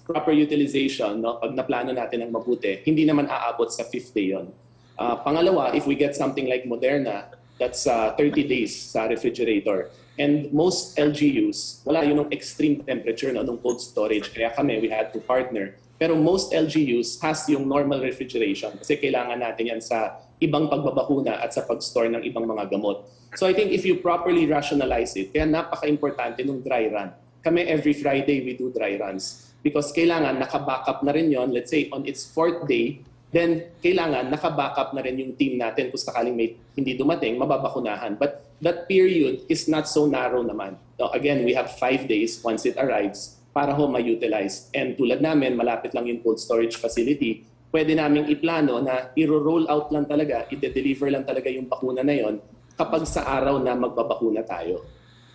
proper utilization, no, pag naplano natin ng mabuti, hindi naman aabot sa 5th day yun. Pangalawa, if we get something like Moderna, that's 30 days sa refrigerator. And most LGUs, wala yun ng extreme temperature, no, nung cold storage. Kaya kami, we had to partner. Pero most LGUs has yung normal refrigeration kasi kailangan natin yan sa ibang pagbabakuna at sa pag-store ng ibang mga gamot. So I think if you properly rationalize it, kaya napaka-importante nung dry run. Kami every Friday, we do dry runs. Because kailangan naka-backup na rin yon. Let's say on its 4th day, then kailangan naka-backup na rin yung team natin kung sakaling may hindi dumating, mababakunahan. But that period is not so narrow naman. Now, again, we have 5 days once it arrives para ho ma-utilize. And tulad namin, malapit lang yung cold storage facility, pwede namin iplano na i-roll out lang talaga, i-deliver lang talaga yung bakuna na yon kapag sa araw na magbabakuna tayo.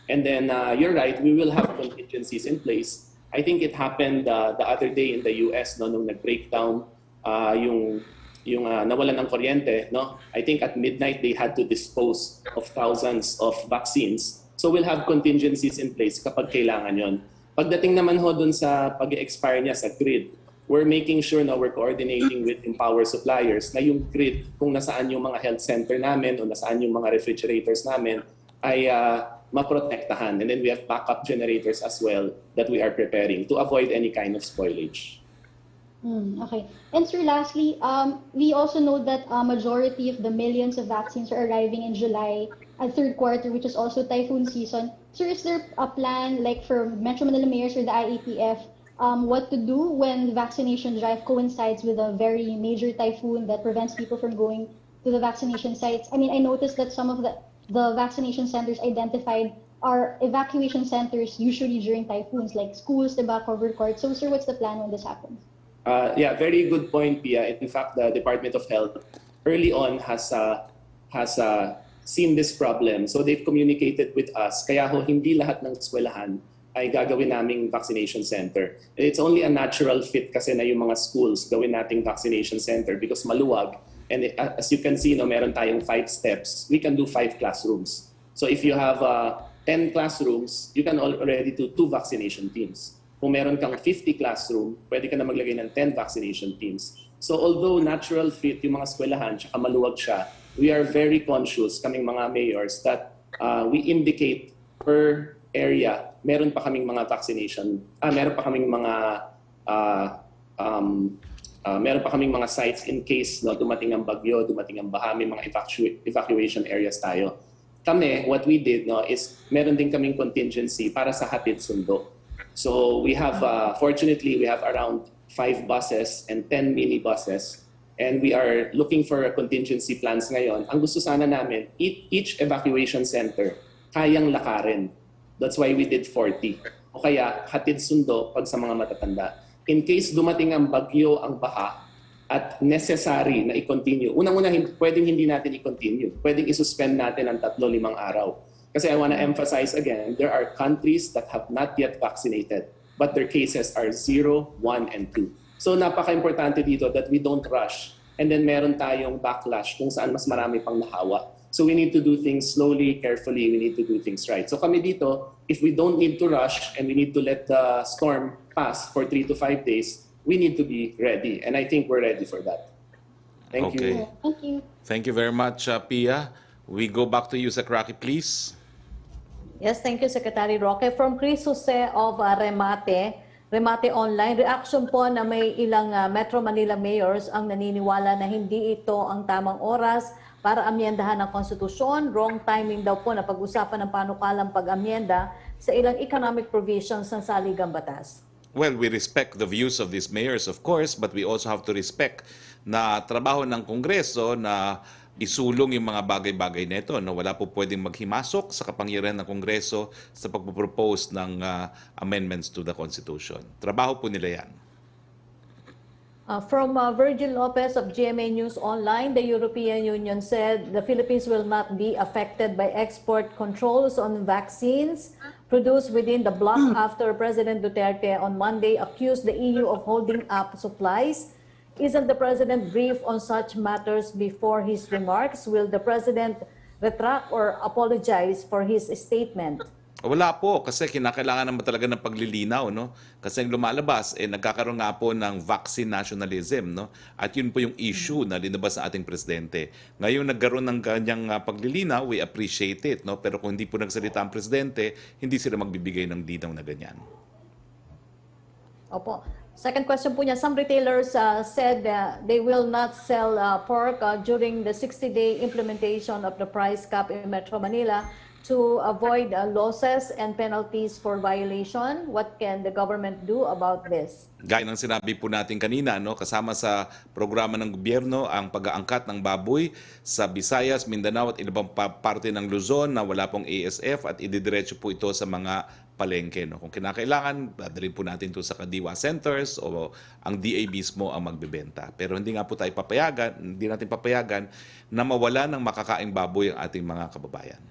And then, you're right, we will have contingencies in place. I think it happened the other day in the US, no, nung nag-breakdown yung nawalan ng kuryente, no? I think at midnight they had to dispose of thousands of vaccines. So we'll have contingencies in place kapag kailangan yon. Pagdating naman ho dun sa pag-expire niya sa grid, we're making sure na we're coordinating with yung power suppliers na yung grid, kung nasaan yung mga health center namin o nasaan yung mga refrigerators namin, ay maprotektahan. And then we have backup generators as well that we are preparing to avoid any kind of spoilage. Okay. And sir, lastly, we also know that a majority of the millions of vaccines are arriving in July at 3rd quarter, which is also typhoon season. Sir, is there a plan like for Metro Manila mayors or the IATF what to do when the vaccination drive coincides with a very major typhoon that prevents people from going to the vaccination sites? I mean, I noticed that some of the vaccination centers identified are evacuation centers usually during typhoons, like schools, diba, covered courts. So, sir, what's the plan when this happens? Yeah, very good point, Pia. In fact, the Department of Health early on has seen this problem. So they've communicated with us. Kaya ho, hindi lahat ng eskwelahan ay gagawin naming vaccination center. It's only a natural fit kasi na yung mga schools gawin nating vaccination center because maluwag. And as you can see, no, meron tayong 5 steps. We can do 5 classrooms. So if you have 10 classrooms, you can already do 2 vaccination teams. Kung meron kang 50 classroom, pwede ka na maglagay ng 10 vaccination teams. So although natural fit yung mga eskwelahan, tsaka maluwag siya, we are very conscious, kaming mga mayors, that we indicate per area, meron pa kaming mga vaccination, meron pa kaming mga sites in case no, dumating ang bagyo, dumating ang baha, may mga evacuation areas tayo. Kami, what we did no, is meron din kaming contingency para sa hatid sundo. So we have, fortunately, we have around 5 buses and 10 minibuses. And we are looking for contingency plans ngayon. Ang gusto sana namin, each evacuation center, kayang lakarin. That's why we did 40. O kaya, hatid sundo pag sa mga matatanda. In case dumating ang bagyo, ang baha, at necessary na i-continue. Unang-una, pwedeng hindi natin i-continue. Pwedeng i-suspend natin ang 3-5 araw. Kasi I want to emphasize again, there are countries that have not yet vaccinated, but their cases are 0, 1, and 2. So napaka-importante dito that we don't rush. And then meron tayong backlash kung saan mas marami pang nahawa. So we need to do things slowly, carefully, we need to do things right. So kami dito, if we don't need to rush and we need to let the storm pass for 3 to 5 days, we need to be ready. And I think we're ready for that. Thank you. Thank you. Thank you very much, Pia. We go back to you, Secretary, please. Yes, thank you, Secretary Roque. From Chris Jose of Remate, remate online. Reaction po na may ilang Metro Manila mayors ang naniniwala na hindi ito ang tamang oras para amyendahan ng konstitusyon. Wrong timing daw po na pag-usapan ng panukalang pag-amyenda sa ilang economic provisions ng saligang batas. Well, we respect the views of these mayors, of course, but we also have to respect na trabaho ng Kongreso na isulong yung mga bagay-bagay nito. No? Wala po pwedeng maghimasok sa kapangyarihan ng Kongreso sa pagpropose ng amendments to the Constitution. Trabaho po nila yan. From Virgil Lopez of GMA News Online, the European Union said the Philippines will not be affected by export controls on vaccines produced within the bloc after President Duterte on Monday accused the EU of holding up supplies. Isn't the President briefed on such matters before his remarks? Will the President retract or apologize for his statement? Wala po, kasi kinakailangan naman talaga ng paglilinaw, no? Kasi yung lumalabas, nagkakaroon nga po ng vaccine nationalism, no? At yun po yung issue na linabas sa ating presidente. Ngayon nagkaroon ng kanyang paglilinaw, we appreciate it, no? Pero kung hindi po nagsalita ang presidente, hindi sila magbibigay ng linaw na ganyan. Opo. Second question po niya, some retailers said they will not sell pork during the 60-day implementation of the price cap in Metro Manila to avoid losses and penalties for violation. What can the government do about this? Gaya ng sinabi po natin kanina, no, kasama sa programa ng gobyerno ang pag-aangkat ng baboy sa Visayas, Mindanao at ibang parte ng Luzon na wala pong ASF at ididiretso po ito sa mga palengke. No. Kung kinakailangan, dadalhin po natin ito sa kadiwa centers o ang DA mismo ang magbebenta. Pero hindi nga po tayo papayagan, hindi natin papayagan na mawala ng makakaing baboy ang ating mga kababayan.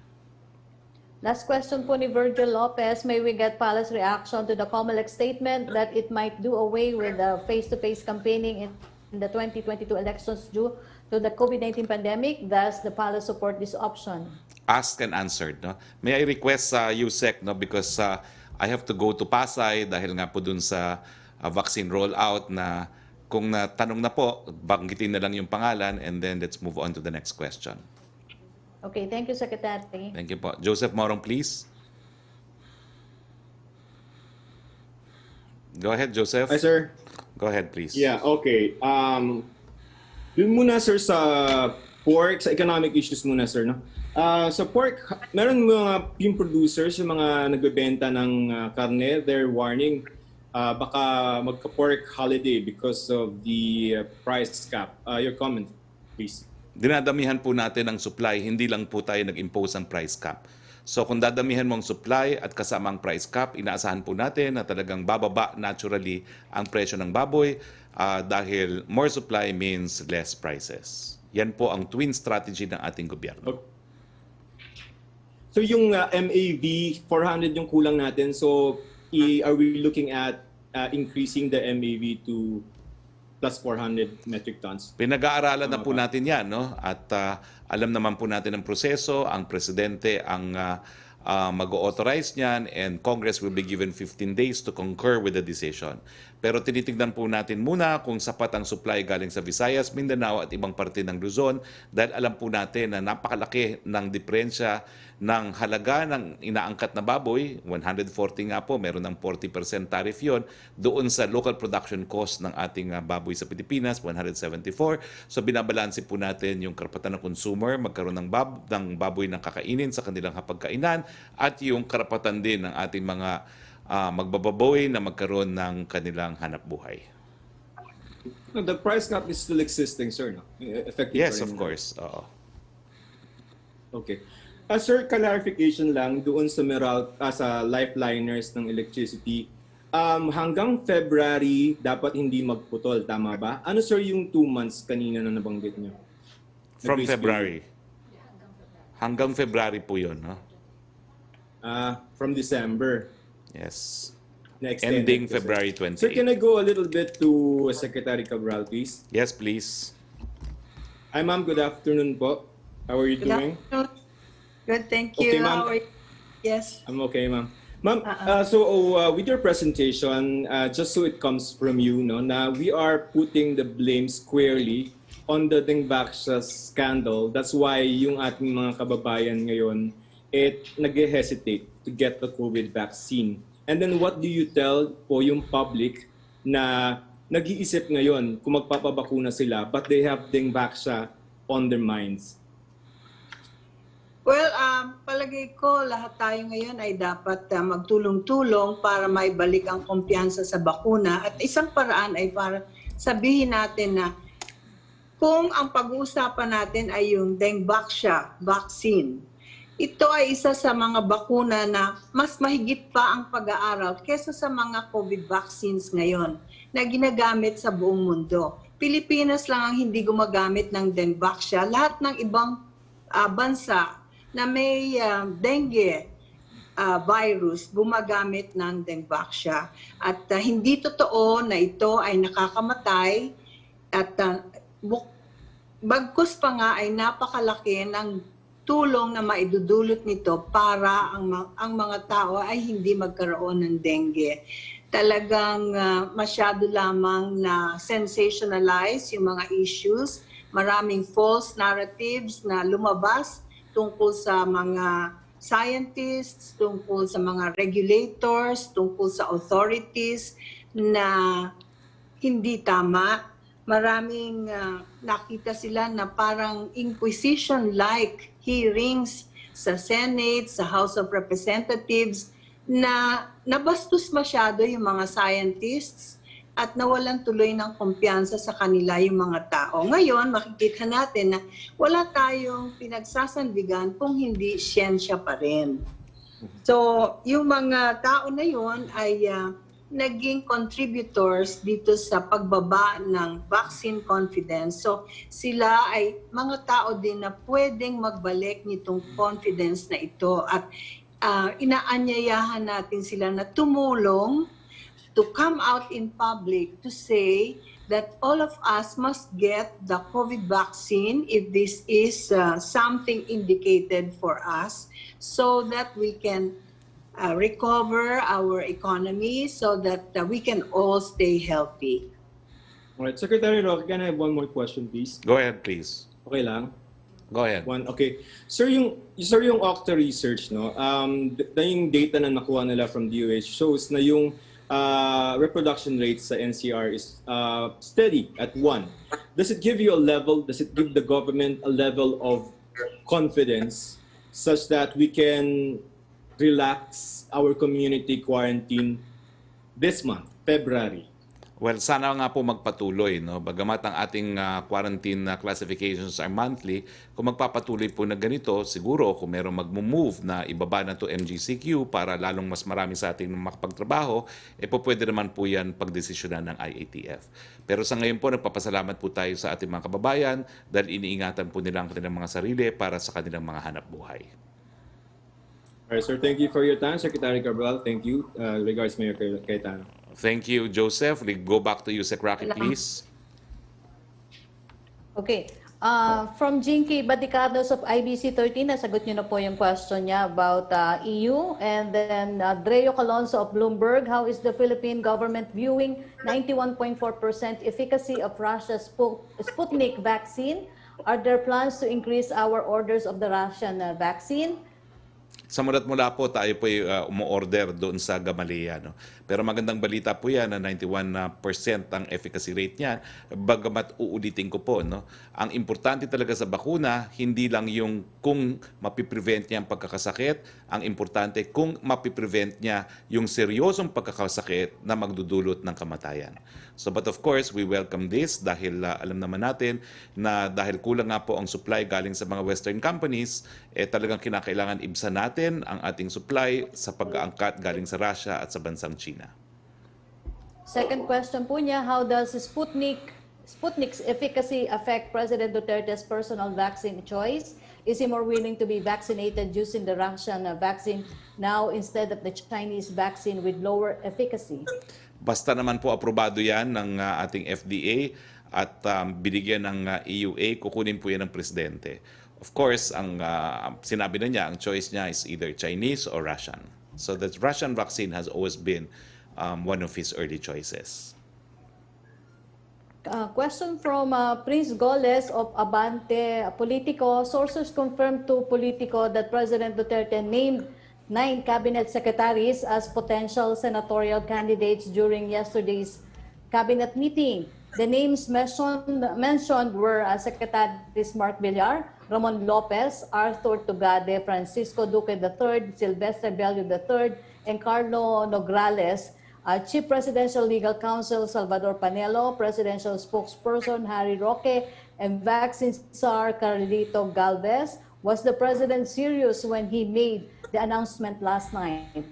Last question po ni Virgil Lopez. May we get Palace reaction to the COMELEC statement that it might do away with the face-to-face campaigning in the 2022 elections due to the COVID-19 pandemic? Does the Palace support this option? Asked and answered. No? May I request sa USEC, no, because I have to go to Pasay dahil nga po dun sa vaccine rollout na kung natanong na po, banggitin na lang yung pangalan and then let's move on to the next question. Okay, thank you, Secretary. Thank you po. Joseph Morong, please. Go ahead, Joseph. Hi, sir. Go ahead, please. Yeah, okay. Dun muna, sir, sa pork, sa economic issues muna, sir. No? Sa pork, meron mga yung producers, yung mga nagbebenta ng karne, they're warning baka magka-pork holiday because of the price cap. Your comment, please. Dinadamihan po natin ang supply, hindi lang po tayo nag-impose ng price cap. So kung dadamihan mo ang supply at kasama ang price cap, inaasahan po natin na talagang bababa naturally ang presyo ng baboy dahil more supply means less prices. Yan po ang twin strategy ng ating gobyerno. Okay. So yung MAV, 400 yung kulang natin. So are we looking at increasing the MAV to plus 400 metric tons? Pinag-aaralan na po natin yan, no? At alam naman po natin ang proseso, ang presidente ang mag-authorize niyan and Congress will be given 15 days to concur with the decision. Pero tinitignan po natin muna kung sapat ang supply galing sa Visayas, Mindanao at ibang parte ng Luzon dahil alam po natin na napakalaki ng diferensya ng halaga ng inaangkat na baboy, 140 nga po, meron ng 40% tariff yon doon sa local production cost ng ating baboy sa Pilipinas, 174. So binabalanse po natin yung karapatan ng consumer, magkaroon ng baboy na kakainin sa kanilang hapagkainan at yung karapatan din ng ating mga magbababoy na magkaroon ng kanilang hanap buhay. The price cap is still existing, sir, no? Effective. Yes, of course. Okay. Sir, clarification lang doon sa sa lifeliners ng electricity. Hanggang February, dapat hindi magputol, tama ba? Ano, sir, yung 2 months kanina na nabanggit niyo? From February. Hanggang February po yun, no? From December. Yes. Ending February 28. Sir, can I go a little bit to Secretary Cabral, please? Yes, please. Hi, ma'am. Good afternoon po. How are you doing? Good, thank you. Okay, ma'am. Yes. I'm okay, ma'am. Ma'am, with your presentation, just so it comes from you, no, na we are putting the blame squarely on the Dingvaxia scandal. That's why yung ating mga kababayan ngayon nag-hesitate to get the COVID vaccine. And then what do you tell po yung public na nag-iisip ngayon kung magpapabakuna sila but they have Dengbaksha on their minds? Well, palagay ko lahat tayo ngayon ay dapat magtulong-tulong para maibalik ang kumpiyansa sa bakuna. At isang paraan ay para sabihin natin na kung ang pag-uusapan natin ay yung Dengbaksha vaccine, ito ay isa sa mga bakuna na mas mahigit pa ang pag-aaral kesa sa mga COVID vaccines ngayon na ginagamit sa buong mundo. Pilipinas lang ang hindi gumagamit ng Dengbaksha. Lahat ng ibang bansa na may dengue virus gumagamit ng Dengbaksha. At hindi totoo na ito ay nakakamatay at bagkus pa nga ay napakalaki ng tulong na maidudulot nito para ang mga tao ay hindi magkaroon ng dengue. Talagang masyado lamang na sensationalize yung mga issues. Maraming false narratives na lumabas tungkol sa mga scientists, tungkol sa mga regulators, tungkol sa authorities na hindi tama. Maraming nakita sila na parang inquisition-like hearings sa Senate, sa House of Representatives na nabastos masyado yung mga scientists at nawalan tuloy ng kumpiyansa sa kanila yung mga tao. Ngayon, makikita natin na wala tayong pinagsasandigan kung hindi siyensya pa rin. So, yung mga tao na yun ay naging contributors dito sa pagbaba ng vaccine confidence. So sila ay mga tao din na pwedeng magbalik nitong confidence na ito at inaanyayahan natin sila na tumulong to come out in public to say that all of us must get the COVID vaccine if this is something indicated for us so that we can recover our economy so that we can all stay healthy. All right, Secretary Roque, can I have one more question, please? Go ahead, please. Okay lang? Go ahead. Okay. Sir, yung Octa research, no? Yung data na nakuha nila from DOH shows na yung reproduction rate sa NCR is steady at 1. Does it give you a level, does it give the government a level of confidence such that we can relax our community quarantine this month, February? Well, sana nga po magpatuloy, no? Bagamat ang ating quarantine classifications are monthly, kung magpapatuloy po na ganito, siguro kung merong mag-move na ibaba na to MGCQ para lalong mas marami sa ating makapagtrabaho, po pwede naman po yan pagdesisyonan ng IATF. Pero sa ngayon po, nagpapasalamat po tayo sa ating mga kababayan dahil iniingatan po nila ang kanilang mga sarili para sa kanilang mga hanap buhay. All right, sir. Thank you for your time, Secretary Cabral. Thank you. Regards, Mayor Cayetano. Thank you, Joseph. We go back to you, Sec. Roque, please. Okay. From Jinky Badicados of IBC 13, nasagot niyo na po yung question niya about EU. And then Dreo Calonso of Bloomberg, how is the Philippine government viewing 91.4% efficacy of Russia's Sputnik vaccine? Are there plans to increase our orders of the Russian vaccine? Sa mulat-mula po, tayo po umu-order doon sa Gamaleya. No? Pero magandang balita po yan na 91% ang efficacy rate niya. Bagamat uulitin ko po, no? Ang importante talaga sa bakuna, hindi lang yung kung mapiprevent niya ang pagkakasakit, ang importante kung mapiprevent niya yung seryosong pagkakasakit na magdudulot ng kamatayan. So, but of course, we welcome this dahil alam naman natin na dahil kulang nga po ang supply galing sa mga Western companies, talagang kinakailangan ibsan natin ang ating supply sa pag-aangkat galing sa Russia at sa bansang China. Second question po niya, how does Sputnik's efficacy affect President Duterte's personal vaccine choice? Is he more willing to be vaccinated using the Russian vaccine now instead of the Chinese vaccine with lower efficacy? Basta naman po aprobado yan ng ating FDA at binigyan ng EUA, kukunin po yan ng presidente. Of course, ang sinabi na niya, ang choice niya is either Chinese or Russian. So the Russian vaccine has always been one of his early choices. Question from Prince Goles of Abante Politico. Sources confirmed to Politico that President Duterte named 9 cabinet secretaries as potential senatorial candidates during yesterday's cabinet meeting. The names mentioned were Secretaries Mark Villar, Ramon Lopez, Arthur Tugade, Francisco Duque III, Silvestre Bello III, and Carlo Nograles, Chief Presidential Legal Counsel Salvador Panelo, Presidential Spokesperson Harry Roque, and Vaccine Czar Carlito Galvez. Was the President serious when he made the announcement last night?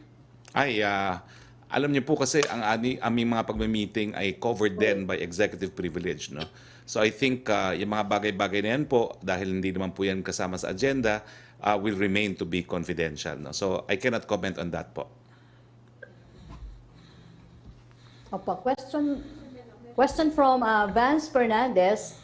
Alam niyo po kasi ang aming mga pagme-meeting ay covered din by executive privilege, no? So I think yung mga bagay-bagay na yan po, dahil hindi naman po yan kasama sa agenda, will remain to be confidential, no? So I cannot comment on that po. Opo, question from Vance Fernandez.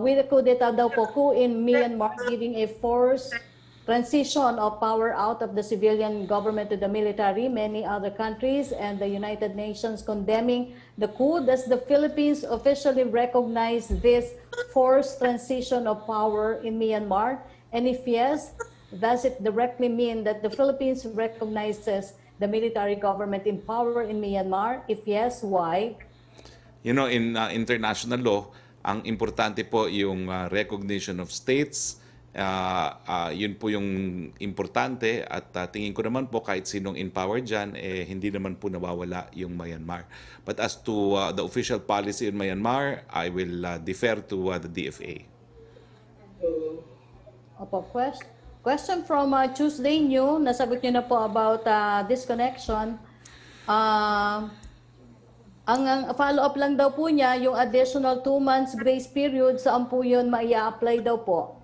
With the coup d'etat daw po coup in Myanmar giving a forced transition of power out of the civilian government to the military, many other countries and the United Nations condemning the coup. Does the Philippines officially recognize this forced transition of power in Myanmar? And if yes, does it directly mean that the Philippines recognizes the military government in power in Myanmar? If yes, why? You know, in international law, ang importante po yung recognition of states. Yun po yung importante at tingin ko naman po kahit sinong in power dyan, hindi naman po nawawala yung Myanmar. But as to the official policy in Myanmar, I will defer to the DFA. Opo, question from Tuesday New, nasagot niyo na po about disconnection. Ang follow-up lang daw po niya, yung additional 2 months grace period, saan po yun maia-apply daw po?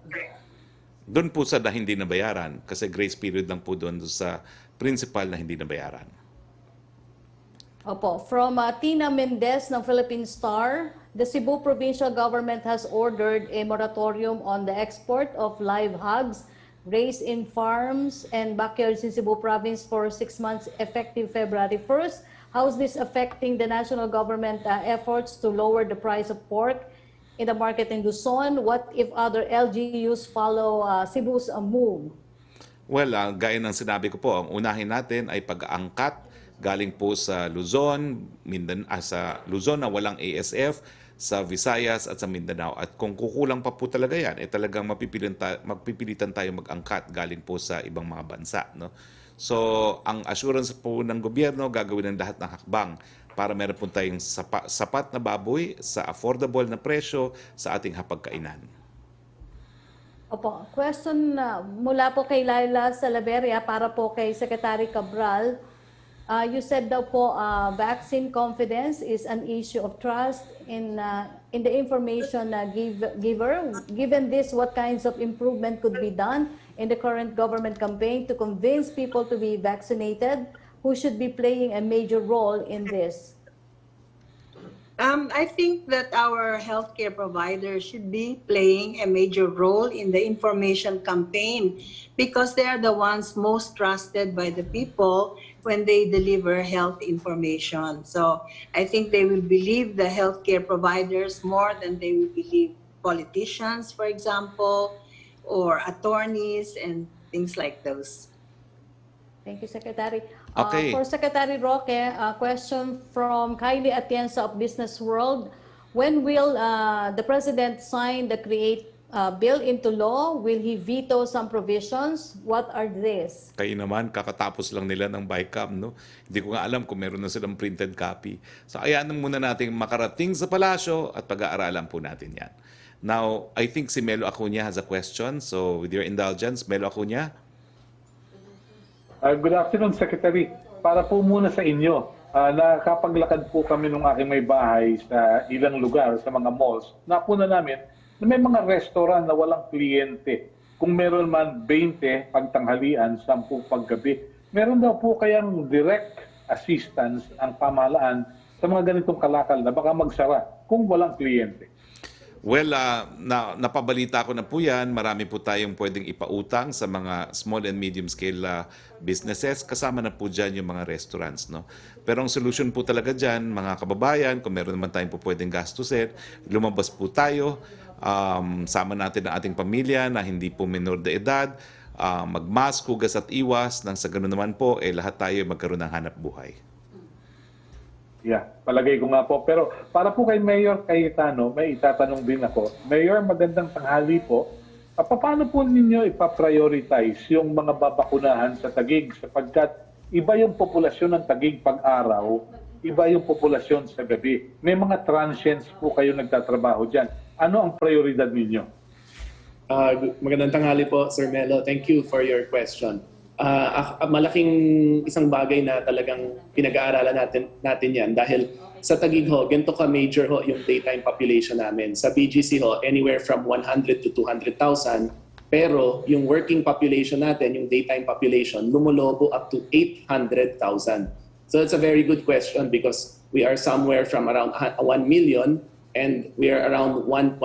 Doon po sa hindi nabayaran, kasi grace period lang po doon sa principal na hindi nabayaran. Opo, from Tina Mendez ng Philippine Star, the Cebu provincial government has ordered a moratorium on the export of live hogs raised in farms and backyards in Cebu province for 6 months effective February 1st. How is this affecting the national government efforts to lower the price of pork in the market in Luzon? What if other LGUs follow Cebu's move? Well, gaya ng sinabi ko po, ang unahin natin ay pag-angkat galing po sa Luzon, sa Luzon na walang ASF, sa Visayas at sa Mindanao. At kung kukulang pa po talaga yan, talagang mapipilitan tayo mag-angkat galing po sa ibang mga bansa, no? So, ang assurance po ng gobyerno, gagawin ng lahat ng hakbang para meron po tayong sapat na baboy sa affordable na presyo sa ating hapagkainan. Opo, question mula po kay Laila Salaveria para po kay Secretary Cabral. You said daw po vaccine confidence is an issue of trust in the information giver. Given this, what kinds of improvement could be done in the current government campaign to convince people to be vaccinated? Who should be playing a major role in this? I think that our healthcare providers should be playing a major role in the information campaign because they are the ones most trusted by the people when they deliver health information. So I think they will believe the healthcare providers more than they will believe politicians, for example, or attorneys and things like those. Thank you, Secretary. Okay. For Secretary Roque, a question from Kylie Atienza of Business World. When will the President sign the CREATE bill into law? Will he veto some provisions? What are these? Kayo naman, kakatapos lang nila ng BICAM, no? Hindi ko nga alam kung meron na silang printed copy. So ayan muna natin makarating sa palasyo at pag-aaralan po natin yan. Now, I think si Melo Acuña has a question. So with your indulgence, Melo Acuña. Good afternoon, Secretary. Para po muna sa inyo, nakapaglakad po kami ng aking may bahay sa ilang lugar, sa mga malls. Napuna namin na may mga restaurant na walang kliyente. Kung meron man 20 pagtanghalian, 10 paggabi, meron daw po kayang direct assistance ang pamahalaan sa mga ganitong kalakal na baka magsara kung walang kliyente. Well, napabalita ko na po yan. Marami po tayong pwedeng ipautang sa mga small and medium scale businesses. Kasama na po dyan yung mga restaurants, no? Pero ang solution po talaga dyan, mga kababayan, kung meron naman tayong po pwedeng gastusin, lumabas po tayo, sama natin ang ating pamilya na hindi po minor de edad, magmask, hugas at iwas, nang sa ganun naman po, lahat tayo magkaroon ng hanap buhay. Yeah, palagay ko nga po. Pero para po kay Mayor Cayetano, may itatanong din ako. Mayor, magandang tanghali po. Paano po ninyo ipaprioritize yung mga babakunahan sa Taguig sapagkat iba yung populasyon ng Taguig pag-araw, iba yung populasyon sa gabi. May mga transients po kayo nagtatrabaho dyan. Ano ang prioridad ninyo? Magandang tanghali po, Sir Melo. Thank you for your question. Malaking isang bagay na talagang pinag-aaralan natin yan dahil sa Taguig ho, ganito ka-major ho yung daytime population namin. Sa BGC ho, anywhere from 100 to 200,000. Pero yung working population natin, yung daytime population, lumulobo up to 800,000. So it's a very good question because we are somewhere from around 1 million and we are around 1.8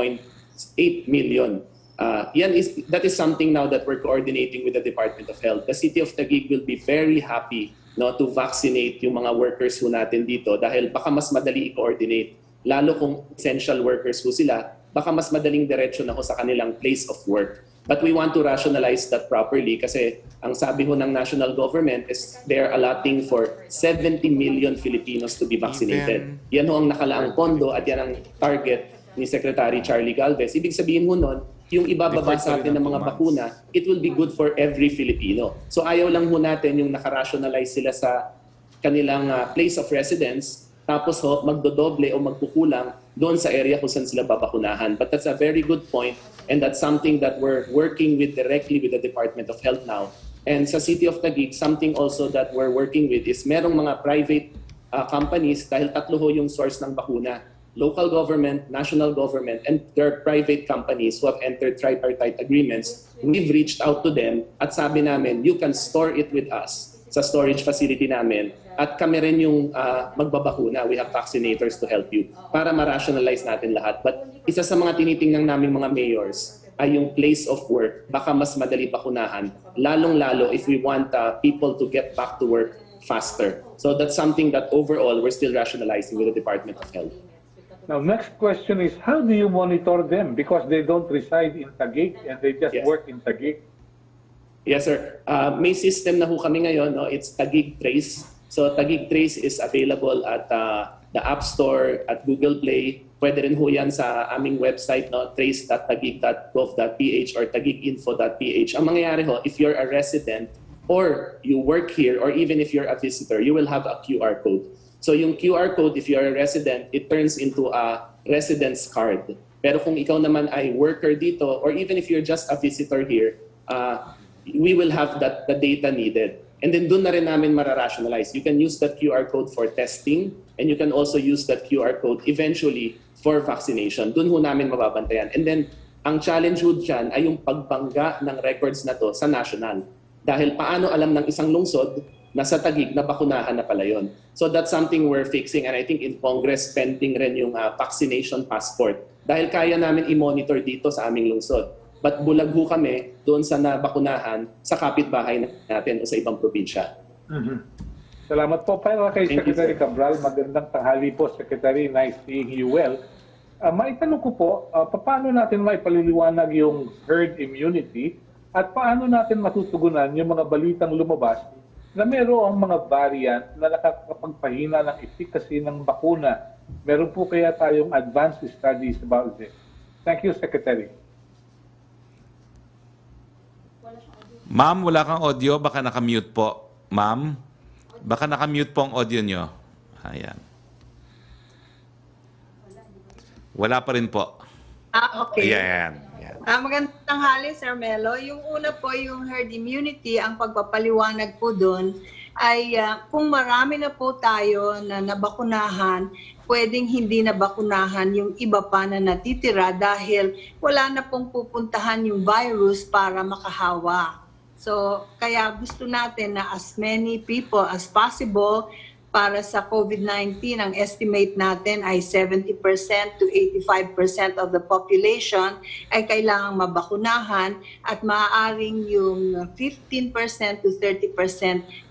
million. That is something now that we're coordinating with the Department of Health. The City of Taguig will be very happy to vaccinate yung mga workers ho natin dito dahil baka mas madali i-coordinate. Lalo kung essential workers ho sila, baka mas madaling diretso na ho sa kanilang place of work. But we want to rationalize that properly kasi ang sabi ho ng national government is they're allotting for 70 million Filipinos to be vaccinated. Yan ho ang nakalaang pondo at yan ang target ni Secretary Charlie Galvez. Ibig sabihin ho nun, yung ibababa sa atin ng mga bakuna, it will be good for every Filipino. So ayaw lang ho natin yung nakarationalize sila sa kanilang place of residence, tapos ho, magdodoble o magkukulang doon sa area kung saan sila babakunahan. But that's a very good point and that's something that we're working with directly with the Department of Health now. And sa City of Taguig, something also that we're working with is merong mga private companies dahil tatlo ho yung source ng bakuna. Local government, national government, and there are private companies who have entered tripartite agreements. We've reached out to them at sabi namin, you can store it with us sa storage facility namin at kami rin yung magbabakuna. We have vaccinators to help you para ma-rationalize natin lahat. But isa sa mga tinitingnan naming mga mayors ay yung place of work. Baka mas madali bakunahan, lalong-lalo if we want people to get back to work faster. So that's something that overall we're still rationalizing with the Department of Health. Now, next question is, how do you monitor them? Because they don't reside in Taguig and they just work in Taguig. Yes, sir. May system na ho kami ngayon. No? It's Taguig Trace. So Taguig Trace is available at the App Store, at Google Play. Pwede rin ho yan sa aming website, no? trace.taguig.gov.ph or taguiginfo.ph. Ang mangyayari ho, if you're a resident or you work here or even if you're a visitor, you will have a QR code. So yung QR code, if you're a resident, it turns into a residence card. Pero kung ikaw naman ay worker dito, or even if you're just a visitor here, we will have the data needed. And then doon na rin namin mara-rationalize. You can use that QR code for testing, and you can also use that QR code eventually for vaccination. Doon ho namin mababantayan. And then, ang challenge ho dyan ay yung pagbangga ng records na to sa national. Dahil paano alam ng isang lungsod na sa Taguig na bakunahan na pala yun. So that's something we're fixing and I think in Congress pending rin yung vaccination passport. Dahil kaya namin i-monitor dito sa aming lungsod. But bulag ho kami doon sa nabakunahan sa kapitbahay natin o sa ibang probinsya. Salamat po para kay Secretary Cabral. Magandang tanghali po, Secretary. Nice seeing you well. Maitanong ko po, paano natin maipaliliwanag yung herd immunity at paano natin matutugunan yung mga balitang lumabas na mayroong mga variant na nakakapagpahina ng efficacy ng bakuna. Meron po kaya tayong advanced studies about this. Thank you, Secretary. Ma'am, wala kang audio. Baka nakamute po. Ma'am, baka nakamute po ang audio nyo. Ayan. Wala pa rin po. Okay. Ayan. Magandang tanghali, Sir Melo. Yung una po, yung herd immunity, ang pagpapaliwanag po doon ay kung marami na po tayo na nabakunahan, pwedeng hindi nabakunahan yung iba pa na natitira dahil wala na pong pupuntahan yung virus para makahawa. So, kaya gusto natin na as many people as possible para sa COVID-19, ang estimate natin ay 70% to 85% of the population ay kailangang mabakunahan at maaaring yung 15% to 30%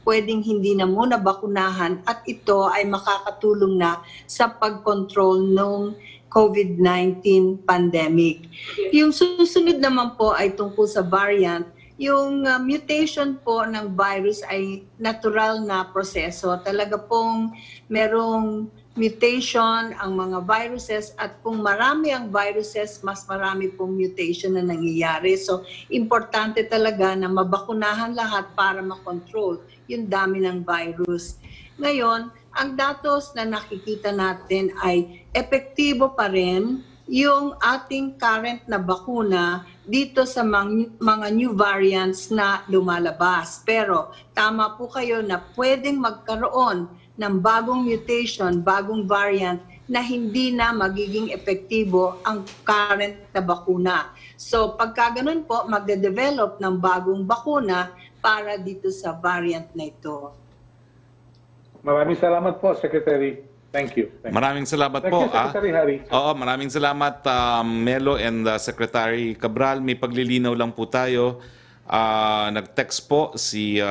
pwedeng hindi na muna bakunahan at ito ay makakatulong na sa pag-control ng COVID-19 pandemic. Yung susunod naman po ay tungkol sa variant. Yung mutation po ng virus ay natural na proseso. Talaga pong merong mutation ang mga viruses at kung marami ang viruses, mas marami pong mutation na nangyayari. So, importante talaga na mabakunahan lahat para makontrol yung dami ng virus. Ngayon, ang datos na nakikita natin ay epektibo pa rin yung ating current na bakuna dito sa mga new variants na lumalabas. Pero tama po kayo na pwedeng magkaroon ng bagong mutation, bagong variant na hindi na magiging epektibo ang current na bakuna. So pagka ganun po, magde-develop ng bagong bakuna para dito sa variant na ito. Maraming salamat po, Secretary. Thank you. Maraming salamat Thank po. you, Secretary Harry. Oo, maraming salamat Melo and Secretary Cabral. May paglilinaw lang po tayo. Nag-text po si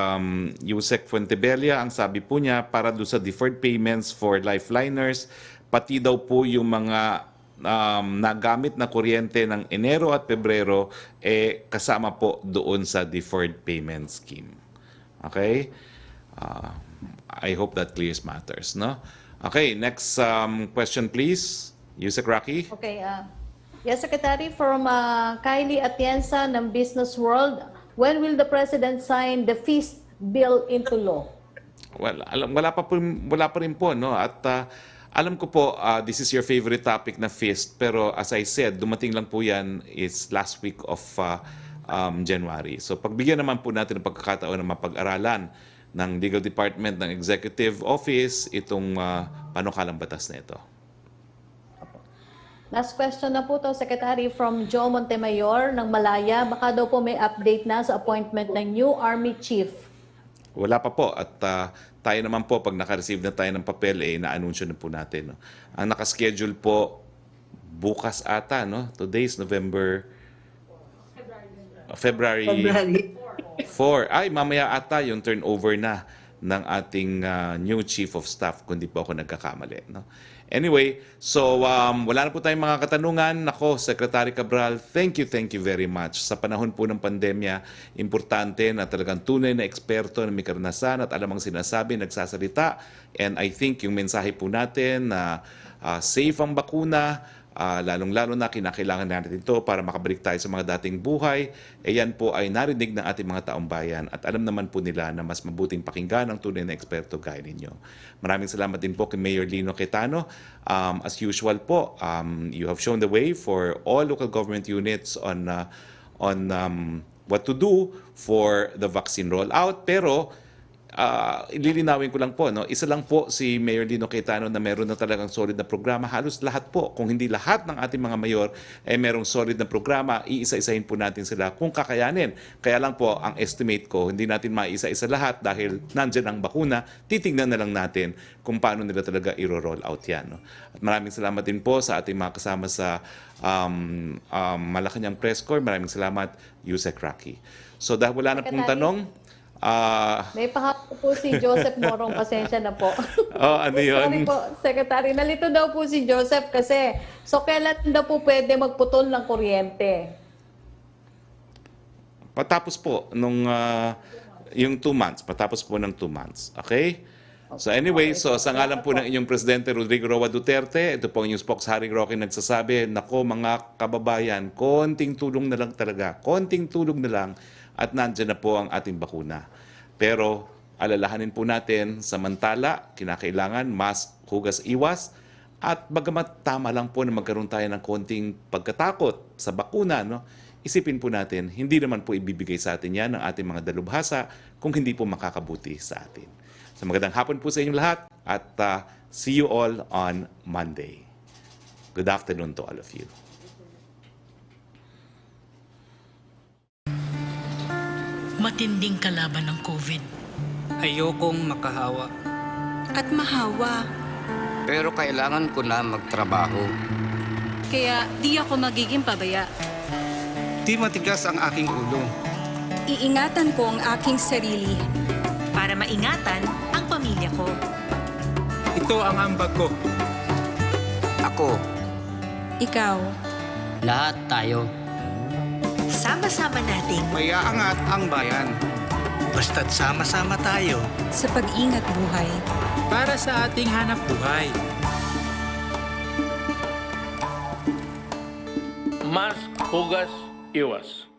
Yusek Fuentebella. Ang sabi po niya, para doon sa deferred payments for lifeliners, pati daw po yung mga nagamit na kuryente ng Enero at Pebrero, kasama po doon sa deferred payment scheme. Okay? I hope that clears matters, no? Okay, next question please. Yusek Roque. Okay, yes, Secretary, from Kylie Atienza ng Business World, when will the President sign the feast bill into law? Well, wala pa rin po, no? At alam ko po, this is your favorite topic na feast, pero as I said, dumating lang po yan is last week of January. So pagbigyan naman po natin ng pagkakataon na mapag-aralan ng Legal Department ng Executive Office itong panukalang batas na ito. Last question na po to, Secretary, from Joe Montemayor ng Malaya. Baka daw po may update na sa appointment ng new Army Chief. Wala pa po. At tayo naman po, pag naka-receive na tayo ng papel, na-anunsyo na po natin. No? Ang nakaschedule po bukas ata, no? Today is February 4. Ay, mamaya ata yung turnover na ng ating new Chief of Staff, kung di po ako nagkakamali. No? Anyway, so wala na po tayong mga katanungan. Ako, Secretary Cabral, thank you very much. Sa panahon po ng pandemya, importante na talagang tunay na eksperto na may karanasan at alam ang sinasabi, nagsasalita. And I think yung mensahe po natin na safe ang bakuna, lalong-lalo na kinakailangan natin ito para makabalik tayo sa mga dating buhay, yan po ay narinig ng ating mga taong bayan at alam naman po nila na mas mabuting pakinggan ang tunay na eksperto gaya ninyo. Maraming salamat din po kay Mayor Lino Quetano. As usual po, you have shown the way for all local government units on what to do for the vaccine rollout. Pero ililinawin ko lang po, no? Isa lang po si Mayor Lino Quetano na meron na talagang solid na programa. Halos lahat po, kung hindi lahat ng ating mga mayor ay merong solid na programa, iisa-isahin po natin sila kung kakayanin. Kaya lang po, ang estimate ko, hindi natin maisa-isa lahat dahil nandyan ang bakuna, titignan na lang natin kung paano nila talaga i-roll out yan. No? At maraming salamat din po sa ating mga kasama sa Malacanang Press Corps. Maraming salamat, Yusek Roque. So dahil wala na pong tanong, may pahapon po si Joseph Morong, pasensya na po. Ano yun? Sorry po, Secretary. Nalito daw po si Joseph kasi, so kailan daw po pwede magputol ng kuryente? Patapos po nung yung 2 months. Patapos po ng 2 months. Okay? So anyway, so sa ngalan po ng inyong Presidente Rodrigo Roa Duterte, ito po ang inyong spokes Harry Roque nagsasabi, nako mga kababayan, konting tulong na lang talaga. Konting tulong na lang at nandyan na po ang ating bakuna. Pero alalahanin po natin, samantala, kinakailangan mask, hugas, iwas, at bagamat tama lang po na magkaroon tayo ng konting pagkatakot sa bakuna, no? Isipin po natin, hindi naman po ibibigay sa atin yan ng ating mga dalubhasa kung hindi po makakabuti sa atin. So magandang hapon po sa inyong lahat at see you all on Monday. Good afternoon to all of you. Matinding kalaban ng COVID. Ayokong makahawa. At mahawa. Pero kailangan ko na magtrabaho. Kaya di ako magiging pabaya. Di matigas ang aking ulo. Iingatan ko ang aking sarili. Para maingatan ang pamilya ko. Ito ang ambag ko. Ako. Ikaw. Lahat tayo. Sama-sama nating Maiaangat ang bayan. Basta't sama-sama tayo. Sa pag-ingat buhay. Para sa ating hanap buhay. Mask, hugas, iwas.